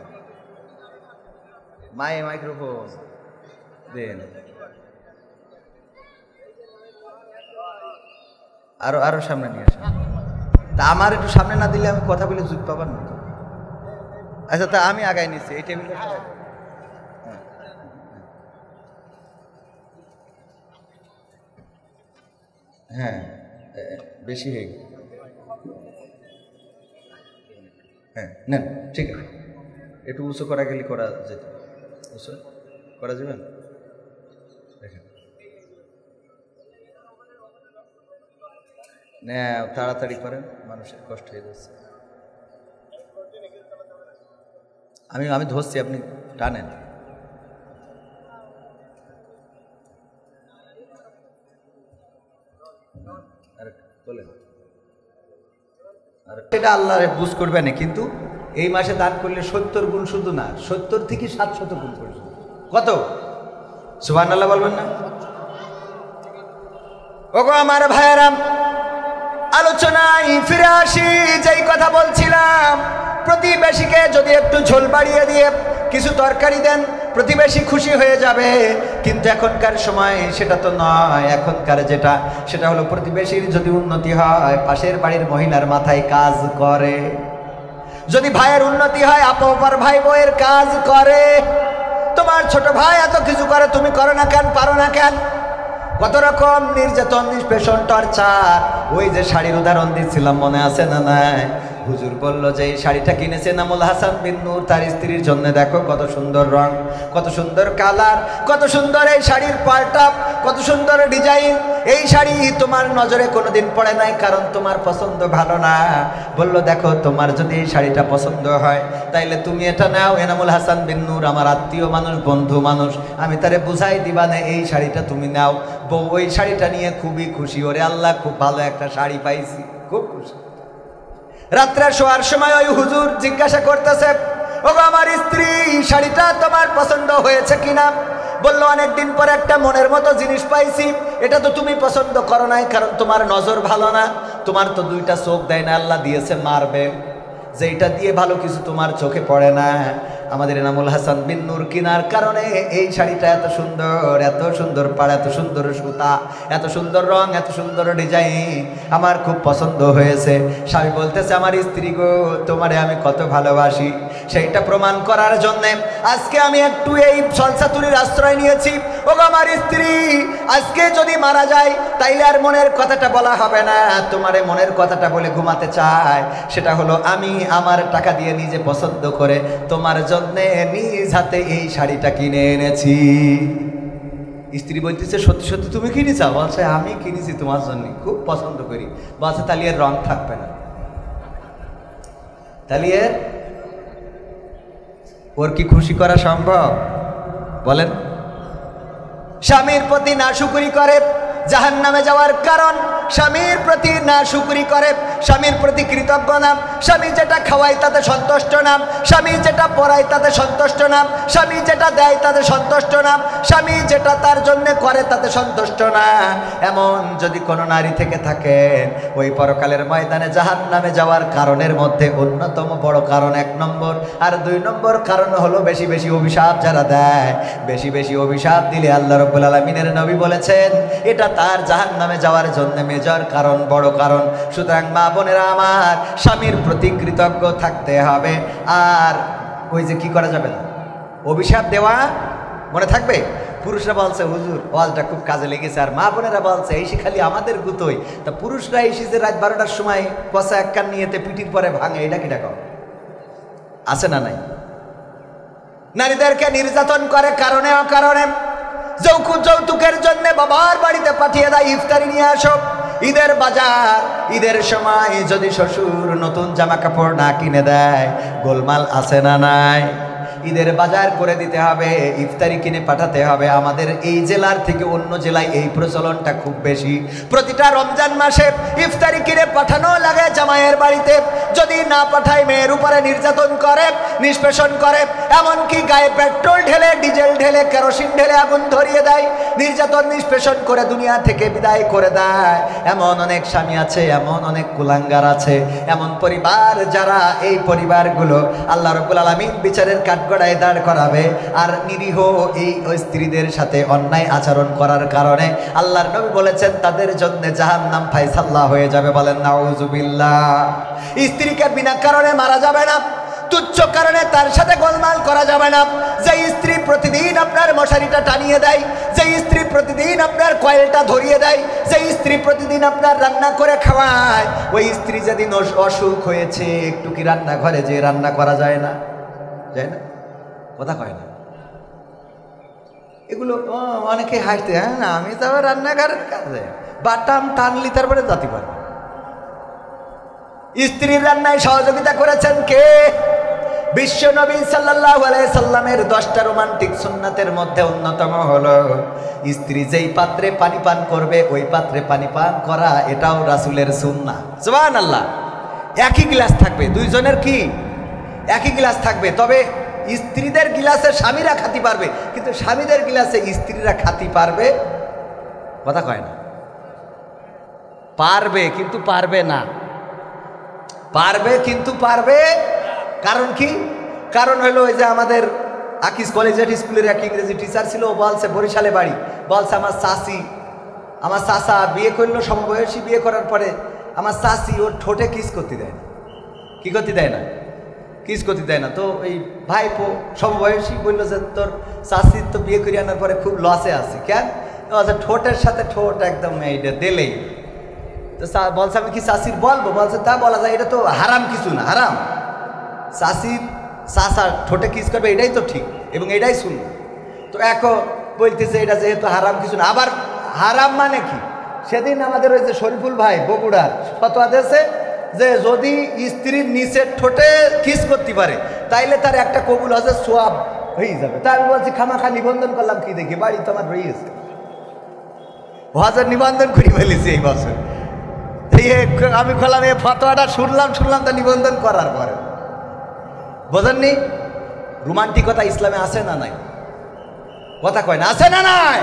মাইক্রোফোন দেন, আরো আরো সামনে নিয়ে আসেন। তা আমার একটু সামনে না দিলে আমি কথা বলে জুত পাবার না। আচ্ছা তা আমি আগায় নিচ্ছি এই টেবিলটা। হ্যাঁ বেশি হয়ে গেল। হ্যাঁ নেন, ঠিক আছে, একটু উঁচু করা গেলে করা যেত, উঁচু করা যাবেন। দেখেন না, তাড়াতাড়ি করেন, মানুষের কষ্ট হয়ে যাচ্ছে। আমি ধরছি, আপনি টানেন। এটা আল্লাহ বুঝ করবে না, কিন্তু এই মাসে দান করলে 70 গুণ, শুধু না 70 থেকে 700 গুণ পর্যন্ত। কত? সুবহানাল্লাহ বলবেন না? ওগো আমার ভাইয়েরাম, আলোচনায় ফিরে আসি। যেই কথা বলছিলাম, প্রতিবেশীকে যদি একটু ঝোল বাড়িয়ে দিয়ে কিছু তরকারি দেন, প্রতিবেশী খুশি হয়ে যাবে। কিন্তু এখনকার সময় সেটা তো নয়। এখনকার যেটা, সেটা হলো প্রতিবেশীর যদি উন্নতি হয়, পাশের বাড়ির মহিলার মাথায় কাজ করে। যদি ভাইয়ের উন্নতি হয়, আপর ভাই বউয়ের কাজ করে। তোমার ছোট ভাই এত কিছু করে, তুমি করো না কেন, পারো না কেন? কত রকম নির্যাতন, নিষ্পেষণ, টর্চার। ওই যে শাড়ির উদাহরণ দিচ্ছিলাম, মনে আছে না? নাই হুজুর বলল যে এই শাড়িটা কিনেছে নামুল হাসান বিন নূর তার স্ত্রীর জন্য। দেখো কত সুন্দর রং, কত সুন্দর কালার, কত সুন্দর এই শাড়ির পাল্টা, কত সুন্দর ডিজাইন। এই শাড়ি তোমার নজরে কোনোদিন পড়ে নাই, কারণ তোমার পছন্দ ভালো না। বলল দেখো, তোমার যদি এই শাড়িটা পছন্দ হয় তাইলে তুমি এটা নাও। এনামুল হাসান বিন নূর আমার আত্মীয় মানুষ, বন্ধু মানুষ, আমি তারে বুঝাই দিবা না, এই শাড়িটা তুমি নাও। বউ ওই শাড়িটা নিয়ে খুবই খুশি। ওরে আল্লাহ, খুব ভালো একটা শাড়ি পাইছি, খুব খুশি। রাত্রে শোয়ার সময় ওই হুজুর জিজ্ঞাসা করতেছে, ওগো আমার স্ত্রী, শাড়িটা তোমার পছন্দ হয়েছে কিনা? বললো অনেকদিন পরে একটা মনের মতো জিনিস পাইছি। এটা তো তুমি পছন্দ করো নাই, কারণ তোমার নজর ভালো না। তোমার তো দুইটা চোখ দেয় না, আল্লাহ দিয়েছে মারবে, যে এটা দিয়ে ভালো কিছু তোমার চোখে পড়ে না। আমাদের এনামুল হাসান বিন নূর কিনার কারণে এই শাড়িটা এত সুন্দর, এত সুন্দর পাড়, এত সুন্দর সুতা, এত সুন্দর রং, এত সুন্দর ডিজাইন, আমার খুব পছন্দ হয়েছে। স্বামী বলতেছে, আমার স্ত্রী গো, তোমারে আমি কত ভালোবাসি। সেইটা প্রমাণ করার জন্যে আজকে আমি একটু এই সলসাতুরির আশ্রয় নিয়েছি। ওগো আমার স্ত্রী, আজকে যদি মারা যায় তাইলে আর মনের কথাটা বলা হবে না। তোমারে মনের কথাটা বলে ঘুমাতে চায়। সেটা হলো আমি আমার টাকা দিয়ে নিজে পছন্দ করে তোমার জন্য নিজ হাতে এই শাড়িটা কিনে এনেছি। স্ত্রী বলতেছে, সত্যি সত্যি তুমি কিনেছো? বলছে, আমি কিনেছি তোমার জন্য, খুব পছন্দ করি। বলছে, তাহলে এর রং থাকবে না, তাহলে ওর কি খুশি করা সম্ভব? বলেন। স্বামীর প্রতি নাশুকরি করে জাহান্নামে যাওয়ার কারণ। স্বামীর প্রতি নাশুকরি করে স্বামীর প্রতি কৃতজ্ঞ না, স্বামী যেটা খাওয়ায় তাতে সন্তুষ্ট না, স্বামী যেটা পড়ায় তাতে সন্তুষ্ট না, স্বামী যেটা দেয় তাতে সন্তুষ্ট না, স্বামী যেটা তার জন্য করে তাতে সন্তুষ্ট না, এমন যদি কোনো নারী থেকে থাকেন, ওই পরকালের ময়দানে জাহান্নামে যাওয়ার কারণের মধ্যে অন্যতম বড় কারণ 1 নম্বর। আর 2 নম্বর কারণ হলো বেশি বেশি অভিশাপ যারা দেয়। বেশি বেশি অভিশাপ দিলে আল্লাহ রাব্বুল আলামিনের নবী বলেছেন এটা তার জাহান্নামে যাওয়ার জন্য মেজর কারণ, বড় কারণ। সুতরাং মা বোনেরা আমার, স্বামীর প্রতি কৃতজ্ঞ থাকতে হবে। আর ওই যে কি করা যাবে না, অভিশাপ দেওয়া মনে থাকবে। পুরুষরা বলছে হুজুর ওয়াজটা খুব কাজে লেগেছে, আর মা বোনেরা বলছে এসে খালি আমাদের গুতোই। তা পুরুষরা এসে যে রাত 12টার সময় কষা এক কান নিয়েতে পিটির পরে ভাঙে, এটা কি ডাক আছে না নাই? নারীদেরকে নির্যাতন করে কারণে অকারণে। যৌতুকের জন্য বাবার বাড়িতে পাঠিয়ে দেয় ইফতারি নিয়ে আসো। ঈদের বাজার, ঈদের সময় যদি শ্বশুর নতুন জামা কাপড় না কিনে দেয়, গোলমাল আছে না নাই? ঈদের বাজার করে দিতে হবে, ইফতারি কিনে পাঠাতে হবে। আমাদের এই জেলার থেকে অন্য জেলায় এই প্রচলনটা খুব বেশি। প্রতিটা রমজান মাসে ইফতারি কিনে পাঠানো লাগে জামাইয়ের বাড়িতে। যদি না পাঠায় মেয়ের উপরে নির্যাতন করে, নিষ্পেষণ করে, এমনকি গায়ে পেট্রোল ঢেলে, ডিজেল ঢেলে, কেরোসিন ঢেলে আগুন ধরিয়ে দেয়, নির্যাতন নিষ্পেষণ করে দুনিয়া থেকে বিদায় করে দেয়। এমন অনেক স্বামী আছে, এমন অনেক কুলাঙ্গার আছে, এমন পরিবার যারা এই পরিবারগুলো আল্লাহ রাব্বুল আলামিন বিচারের কাঠগড়ায় দাঁড় করাবে। আর নিরীহ এই স্ত্রীদের সাথে অন্যায় আচরণ করার কারণে আল্লাহর নবী বলেছেন তাদের জন্য জাহান্নাম ফায়সাল্লাহ হয়ে যাবে। বলেন নাউযুবিল্লাহ। স্ত্রীকে বিনা কারণে মারা যাবে না, তুচ্ছ কারণে তার সাথে গোলমাল করা যাবে না। যে স্ত্রী প্রতিদিন আপনার মশারিটা টানিয়ে দেয়, যে স্ত্রী প্রতিদিন আপনার কয়েলটা ধরিয়ে দেয়, যে স্ত্রী প্রতিদিন আপনার রান্না করে খাওয়ায়, ওই স্ত্রী যেদিন অসুখ হয়েছে, একটু কি রান্নাঘরে যে রান্না করা যায় না? যায় না? কথা কয় না। এগুলো অনেকে হাসতে, হ্যাঁ না আমি তো রান্নাঘরের কাজে বাটাম টানলি তারপরে জাতি পারবো। স্ত্রীর রান্নায় সহযোগিতা করেছেন কে? বিশ্ব নবী সাল্লাল্লাহু আলাইহি সাল্লামের 10টা রোমান্টিক সুন্নাতের মধ্যে অন্যতম হলো স্ত্রী যেই পাত্রে পানি পান করবে ওই পাত্রে পানি পান করা, এটাও রাসূলের সুন্নাহ। সুবহানাল্লাহ। একই গ্লাস থাকবে, দুইজনের কি একই গ্লাস থাকবে, তবে স্ত্রীদের গ্লাসে স্বামীরা খাতি পারবে, কিন্তু স্বামীদের গ্লাসে স্ত্রীরা খাতি পারবে। কথা কয় না। পারবে কিন্তু পারবে না, পারবে কিন্তু পারবে। কারণ কি? কারণ হলো ওই যে আমাদের আকিস কলেজের স্কুলের এক ইংরেজি টিচার ছিল, ও বলছে বরিশালে বাড়ি, বলছে আমার চাচা বিয়ে করলো, সমবয়সী বিয়ে করার পরে আমার চাচি ওর ঠোঁটে কিস করতে দেয় না। কি করতে দেয় না? কিস করতে দেয় না। তো এই ভাইপো সমবয়সী বললো যে তোর চাচির তো বিয়ে করে আনার পরে খুব লসে আছে। কেন? ঠোঁটের সাথে ঠোঁট একদম এইটা দিলেই তো বলছে আমি কি চাষির বলবো? বলছে তা বলা যায়, এটা তো হারাম কিছু না। হারাম চাষার ঠোঁটে কিস করবে এটাই তো ঠিক এবং এটাই শুনবে। তো এখন বলতেছে এটা যেহেতু হারাম কিছু না। আবার হারাম মানে কি? সেদিন আমাদের ওই যে শরীফুল ভাই বগুড়ার ফতোয়া দিয়েছে যে যদি স্ত্রীর নিচের ঠোঁটে কিস করতে পারে তাইলে তার একটা কবুল হজের সোয়াব হয়ে যাবে। তা আমি বলছি খামাখা নিবন্ধন করলাম, কি দেখি বাড়ি তো আমার রয়েছে, হজের নিবন্ধন করে ফেলেছি এই বছর। আমি বললাম এই ফতোয়াটা শুনলাম তা নিবন্ধন করার পরে। বোঝেননি? রোমান্টিকতা ইসলামে আছে না নাই? কথা কয় না, আছে না নাই?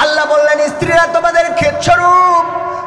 আল্লাহ বললেন স্ত্রীরা তোমাদের ক্ষেতস্বরূপ,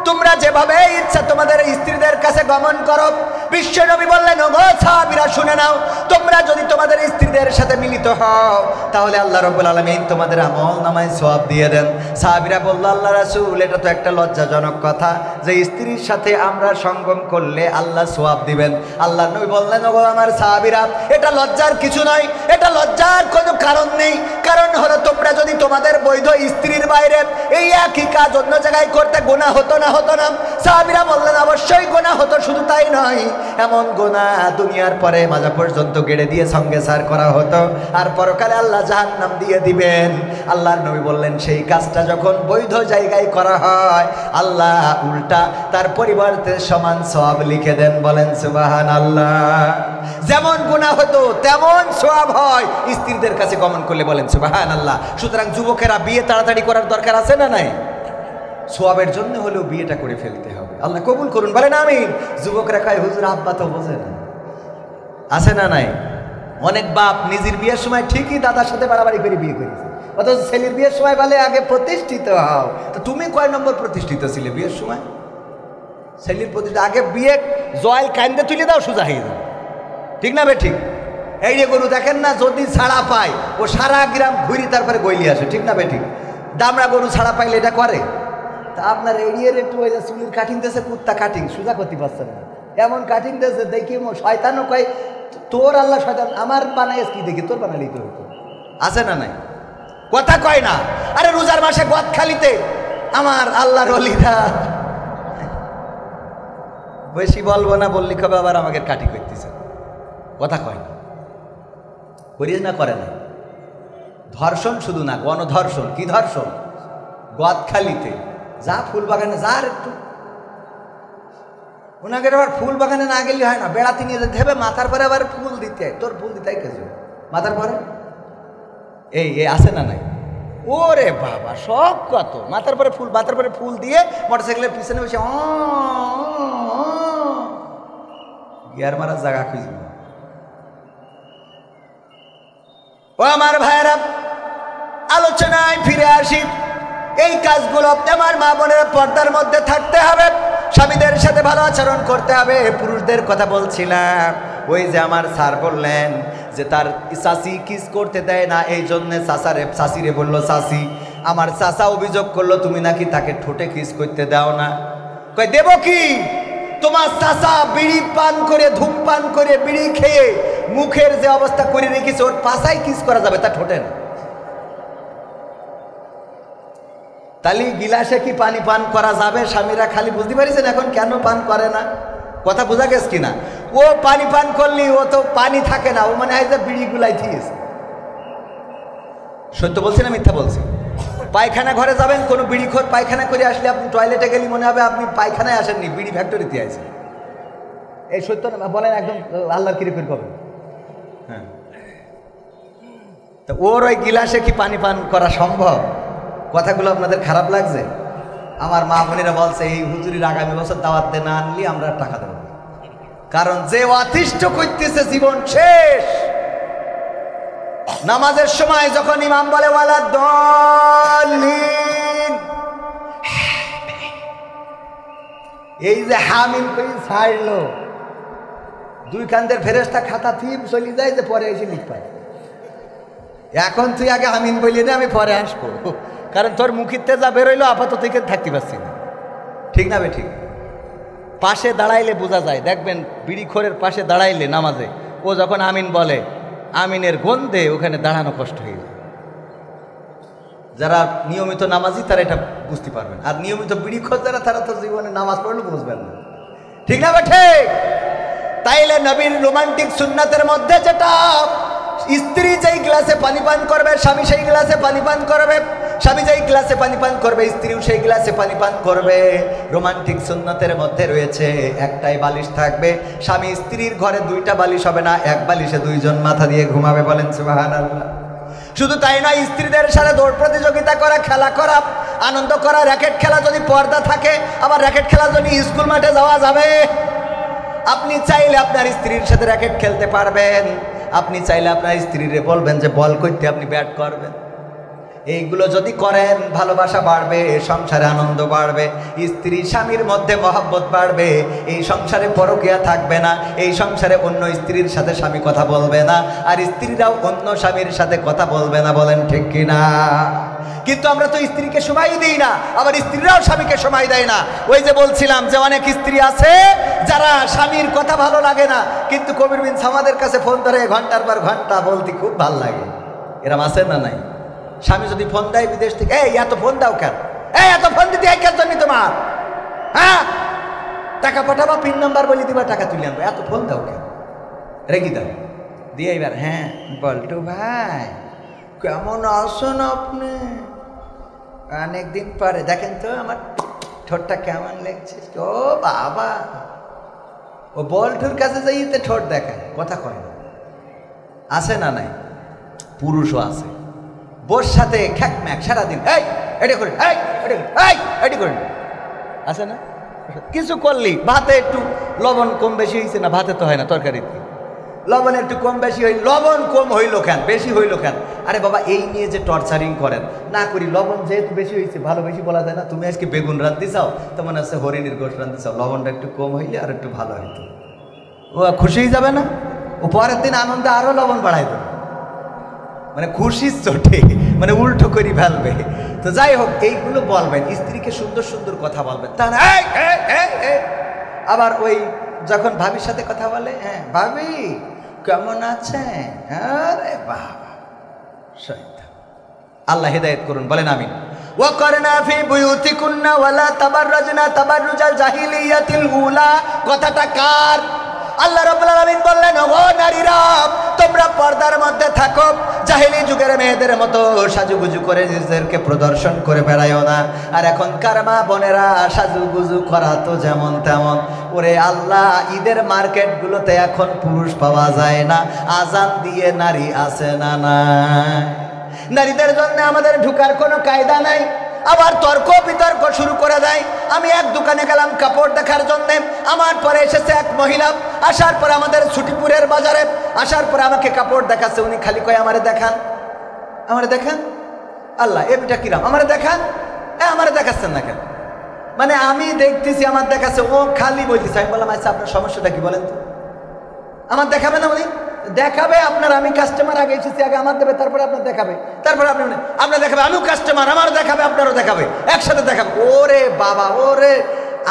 তোমরা যেভাবে ইচ্ছা তোমাদের স্ত্রীদের কাছে গমন করো। বিশ্বনবী বললেন ওগো সাহাবীরা শুনে নাও, তোমরা যদি তোমাদের স্ত্রীদের সাথে মিলিত হও তাহলে আল্লাহ রাব্বুল আলামিন তোমাদের আমল নামায় সওয়াব দিয়ে দেন। সাহাবীরা বলল আল্লাহ রাসূল এটা তো একটা লজ্জাজনক কথা যে স্ত্রীর সাথে আমরা সঙ্গম করলে আল্লাহ সওয়াব দিবেন। আল্লাহ নবী বললেন ওগো আমার সাহাবীরা এটা লজ্জার কিছু নয়, এটা লজ্জার কোনো কারণ নেই। কারণ হলো তোমরা যদি তোমাদের বৈধ স্ত্রীর বাইরে এই একই কাজ অন্য জায়গায় করতে গুনাহ হতো না? সাহাবীরা বললেন অবশ্যই গুনাহ হতো, শুধু তাই নয় এমন গুনাহ দুনিয়ার পরে মাজা পর্যন্ত গেড়ে দিয়ে সঙ্গে সার করা হতো, আর পরকালে আল্লাহ জাহান্নাম দিয়ে দিবেন। আল্লাহর নবী বললেন সেই কাজটা যখন বৈধ জায়গায় করা হয় আল্লাহ উল্টা তার পরিবর্তে সমান সওয়াব লিখে দেন। বলেন সুবহানাল্লাহ। যেমন গুনাহ হতো তেমন সওয়াব হয় স্ত্রীদের কাছে গমন করলে। বলেন সুবহানাল্লাহ। সুতরাং যুবকেরা বিয়ে তাড়াতাড়ি করার দরকার আছে না নাই? সওয়াবের জন্য হলেও বিয়েটা করে ফেলতে হবে। আল্লাহ কবুল করুন, বলেন আমিন। যুবকরা কয় হুজুর আব্বা তো বোঝে না, আছে না নাই? অনেক বাপ নিজের বিয়ের সময় ঠিকই দাদার সাথে বাড়াবাড়ি করে বিয়ে করেছে, অথচ ছেলের বিয়ের সময় বলে আগে প্রতিষ্ঠিত হও। তো তুমি কয় নম্বর প্রতিষ্ঠিত ছিলে বিয়ের সময়? ছেলের প্রতিষ্ঠিত আগে বিয়ে জয়েল কান্দে তুলে দাও, সোজা হয়ে যাও, ঠিক না বে ঠিক? এই যে গরু দেখেন না, যদি ছাড়া পায় ও সারা গ্রাম ঘুরি তারপরে গইলি আসে, ঠিক না বে ঠিক? দামড়া গরু ছাড়া পাইলে এটা করে। তা আপনার এড়িয়ে একটু ওই যে চুলির কাটিং দিয়েছে, কুত্তা কাটিং সোজা করতে পারছেন না, এমন কাটিং দিয়েছে দেখি শয়তানও কয় তোর আল্লাহ শয়তান আমার বানাইস কি দেখি, তোর বানালেই তো হতো, আছে না নাই? কথা কয় না। আরে রোজার মাসে গদখালিতে আমার আল্লাহর ওলিরা, বেশি বলবো না, বললি কবে আবার আমাকে কাটি করতেছে, কথা কয় না, করিস না, করে না। ধর্ষণ শুধু না, গণধর্ষণ। কি ধর্ষণ? গদখালিতে যা ফুল বাগানে যার একটু, ওনাকে আবার ফুল বাগানে না গেলে হয় না, বেড়াতে নিয়ে যেতে হবে, মাথার পরে আবার ফুল দিতে হয়। তোর ফুল দিতে হয় কেন মাথার পরে? এই আছে না নাই? ওরে বাবা, সব কত মাথার পরে ফুল, মাথার পরে ফুল দিয়ে মোটরসাইকেলের পিছনে বসে গিয়ার মারার জায়গা খুঁজবে। ও আমার ভাইয়েরা, আলোচনায় ফিরে আসি। এই কাজগুলো আমার মা বোনের পর্দার মধ্যে থাকতে হবে, স্বামীদের সাথে ভালো আচরণ করতে হবে। পুরুষদের কথা বলছিলাম, ওই যে আমার স্যার বললেন যে তার চাচি কিস করতে দেয় না, এই জন্যে চাচিরে বললো চাচি। আমার চাচা অভিযোগ করলো তুমি নাকি তাকে ঠোঁটে কিস করতে দাও না। কই দেব কি? তোমার চাচা বিড়ি পান করে, ধূপ পান করে, বিড়ি খেয়ে মুখের যে অবস্থা করে রেখেছে, ওর পাশায় কিস করা যাবে, তা ঠোঁটে না। তাহলে গিলাসে কি পানি পান করা যাবে? স্বামীরা খালি বুঝতে পারিছেন এখন কেন পান করে না? কথা বোঝা গেছে কিনা? ও পানি পান করলি ও তো পানি থাকে না, ও মানে হয় যে বিড়ি গুলাই থিয়েছে। সত্য বলছি না মিথ্যা বলছি? পায়খানা ঘরে যাবেন, কোনো বিড়িখোর পায়খানা করে আসলে আপনি টয়লেটে গেলে মনে হবে আপনি পায়খানায় আসেননি, বিড়ি ফ্যাক্টরিতে আছেন। এই সত্য না বলেন, একদম আল্লাহর কিরে করে পাবেন। হ্যাঁ, তো ওর ওই গিলাসে কি পানি পান করা সম্ভব? কথাগুলো আপনাদের খারাপ লাগছে? আমার মা বোনেরা বলছে এই হুজুরির আগামী বছর দাওয়াতে না আনলি আমরা টাকা দেবো, কারণ যে অতিষ্ঠ করতেছে জীবন শেষ। নামাজের সময় যখন ইমাম বলে ওয়ালা দলিন, এই যে হামিম করে ছাড়লো, দুই কান্দের ফেরেশতা খাতা থিম চলে যায়, যে পরে এসে লিখ পায়। এখন তুই আগে আমিন বলি না, আমি পরে আসবো, কারণ তোর মুখিতে যা বেরোইলো আপাতত থেকে থাকতে পারছি না, ঠিক না বে ঠিক? পাশে দাঁড়াইলে বোঝা যায়, দেখবেন বিড়িখোরের পাশে দাঁড়াইলে নামাজে, ও যখন আমিন বলে আমিনের গন্ধে ওখানে দাঁড়ানো কষ্ট হয়ে যায়। যারা নিয়মিত নামাজি তারা এটা বুঝতে পারবেন, আর নিয়মিত বিড়িখোর যারা তারা তো জীবনে নামাজ পড়লে বুঝবেন না, ঠিক না বে ঠিক? তাইলে নবীর রোমান্টিক সুন্নাতের মধ্যে যেটা, স্ত্রী যেই গ্লাসে পানি পান করবে স্বামী সেই গ্লাসে পানি পান করবে, স্বামী যেই গ্লাসে পানি পান করবে স্ত্রীও সেই গ্লাসে পানি পান করবে। রোমান্টিক সুন্নতের মধ্যে রয়েছে একটাই বালিশ থাকবে, স্বামী স্ত্রীর ঘরে দুইটা বালিশ হবে না, এক বালিশে দুইজন মাথা দিয়ে ঘুমাবে, বলেন সুবহানাল্লাহ। শুধু তাই নয়, স্ত্রীদের সাথে দৌড় প্রতিযোগিতা করা, খেলা করা, আনন্দ করা, র্যাকেট খেলা যদি পর্দা থাকে, আবার র্যাকেট খেলার জন্য স্কুল মাঠে যাওয়া যাবে। আপনি চাইলে আপনার স্ত্রীর সাথে র্যাকেট খেলতে পারবেন, আপনি চাইলে আপনার স্ত্রীরে বলবেন যে বল করতে, আপনি ব্যাট করবেন। এইগুলো যদি করেন ভালোবাসা বাড়বে, সংসারে আনন্দ বাড়বে, স্ত্রী স্বামীর মধ্যে মহব্বত বাড়বে, এই সংসারে পরকীয়া থাকবে না, এই সংসারে অন্য স্ত্রীর সাথে স্বামী কথা বলবে না, আর স্ত্রীরাও অন্য স্বামীর সাথে কথা বলবে না, বলেন ঠিক কিনা? কিন্তু আমরা তো স্ত্রীকে সময় দিই না, আবার স্ত্রীরাও স্বামীকে সময় দেয় না। ওই যে বলছিলাম যে অনেক স্ত্রী আছে যারা স্বামীর কথা ভালো লাগে না, কিন্তু কবির বিন সামাদের কাছে ফোন ধরে ঘন্টার পর ঘন্টা বলতে খুব ভালো লাগে। এরম আছে না নাই? স্বামী যদি ফোন দেয় বিদেশ থেকে, এই এত ফোন দাও কেন, এই এত ফোন দিতে কেন জন্য তোমার, হ্যাঁ টাকা পাঠাবা, পিন নাম্বার বলে দিবা, টাকা তুলে আনবো, এত ফোন দাও কেন, রেখে দাও দিয়ে এবার, হ্যাঁ বল্টু ভাই কেমন আছেন আপনি, অনেকদিন পরে দেখেন তো আমার ঠোঁটটা কেমন লাগছে। ও বাবা, ও বল্টুর কাছে যাইতে ঠোঁট দেখায়, কথা কয় না, আছে না নাই? পুরুষও আছে, বোর সাথে খ্যাক ম্যাক সারাদিন, এই এটা করেন, এই এটা করেন, এই এটি করেন, আছে না? কিছু করলি, ভাতে একটু লবণ কম বেশি হয়েছে না, ভাতে তো হয় না, তরকারিতে লবণ একটু কম বেশি হইল, লবণ কম হইল কেন, বেশি হইল কেন? আরে বাবা, এই নিয়ে যে টর্চারিং করেন না করি, লবণ যেহেতু বেশি হয়েছে, ভালো বেশি বলা যায় না। তুমি আজকে বেগুন রাঁধতে চাও, তো মনে হচ্ছে হরিণীর গোশ রাঁধতে চাও, লবণটা একটু কম হইলে আর একটু ভালো হইতো, ও খুশি হয়ে যাবে না? ও পরের দিন আনন্দে আরো লবণ বাড়াই দেবে, মানে খুশির চোটে মানে উল্টো করি ফেলবে। তো যাই হোক, এইগুলো বলবেন, স্ত্রীকে সুন্দর সুন্দর কথা বলবেন, তা না আবার ওই যখন ভাবির সাথে কথা বলে, হ্যাঁ ভাবি কেমন আছেন, আরে বাবা শয়তান। আল্লাহ হেদায়েত করুন, বলেন আমিন। ওয়াকরনা ফি বুয়ুতিকুন্না ওয়ালা তাবাররাজনা তাবাররুজাল জাহিলিয়াতিল উলা, কথাটা কার? আল্লাহ রাব্বুল আলামিন বললেন, ও নারীরা তোমরা পর্দার মধ্যে থাকো, জাহিলি যুগের মেয়েদের মতো সাজুগুজু করে নিজেদেরকে প্রদর্শন করে বেড়ায়ও না। আর এখনকার মা বোনেরা সাজুগুজু করা তো যেমন তেমন। ওরে আল্লাহ, ঈদের মার্কেটগুলোতে এখন পুরুষ পাওয়া যায় না, আজান দিয়ে নারী আছে না নাই? নারীদের জন্য আমাদের ঢুকার কোনো কায়দা নাই, আবার তর্ক বিতর্ক শুরু করে দেয়। আমি এক দোকানে গেলাম কাপড় দেখার জন্যে, আমার পরে এসেছে এক মহিলা, আসার পরে আমাদের ছুটিপুরের বাজারে আসার পরে আমাকে কাপড় দেখাচ্ছে, উনি খালি কয় আমারে দেখান, আমারে দেখান। আল্লাহ, এটা কিরাম, আমারে দেখান, আমারে দেখাচ্ছেন না কেন? মানে আমি দেখতেছি আমার দেখাচ্ছে, ও খালি বলতেছে। আমি বললাম, আচ্ছা আপনার সমস্যাটা কি বলেন তো? আমার দেখাবে না? উনি দেখাবে আপনার, আমি কাস্টমার আগে এসেছি, আগে আমার দেবে, তারপরে আপনার দেখাবে, তারপরে আপনার দেখাবে, আমিও কাস্টমার, আমারও দেখাবে, আপনারও দেখাবে, একসাথে দেখাবে। ওরে বাবা, ওরে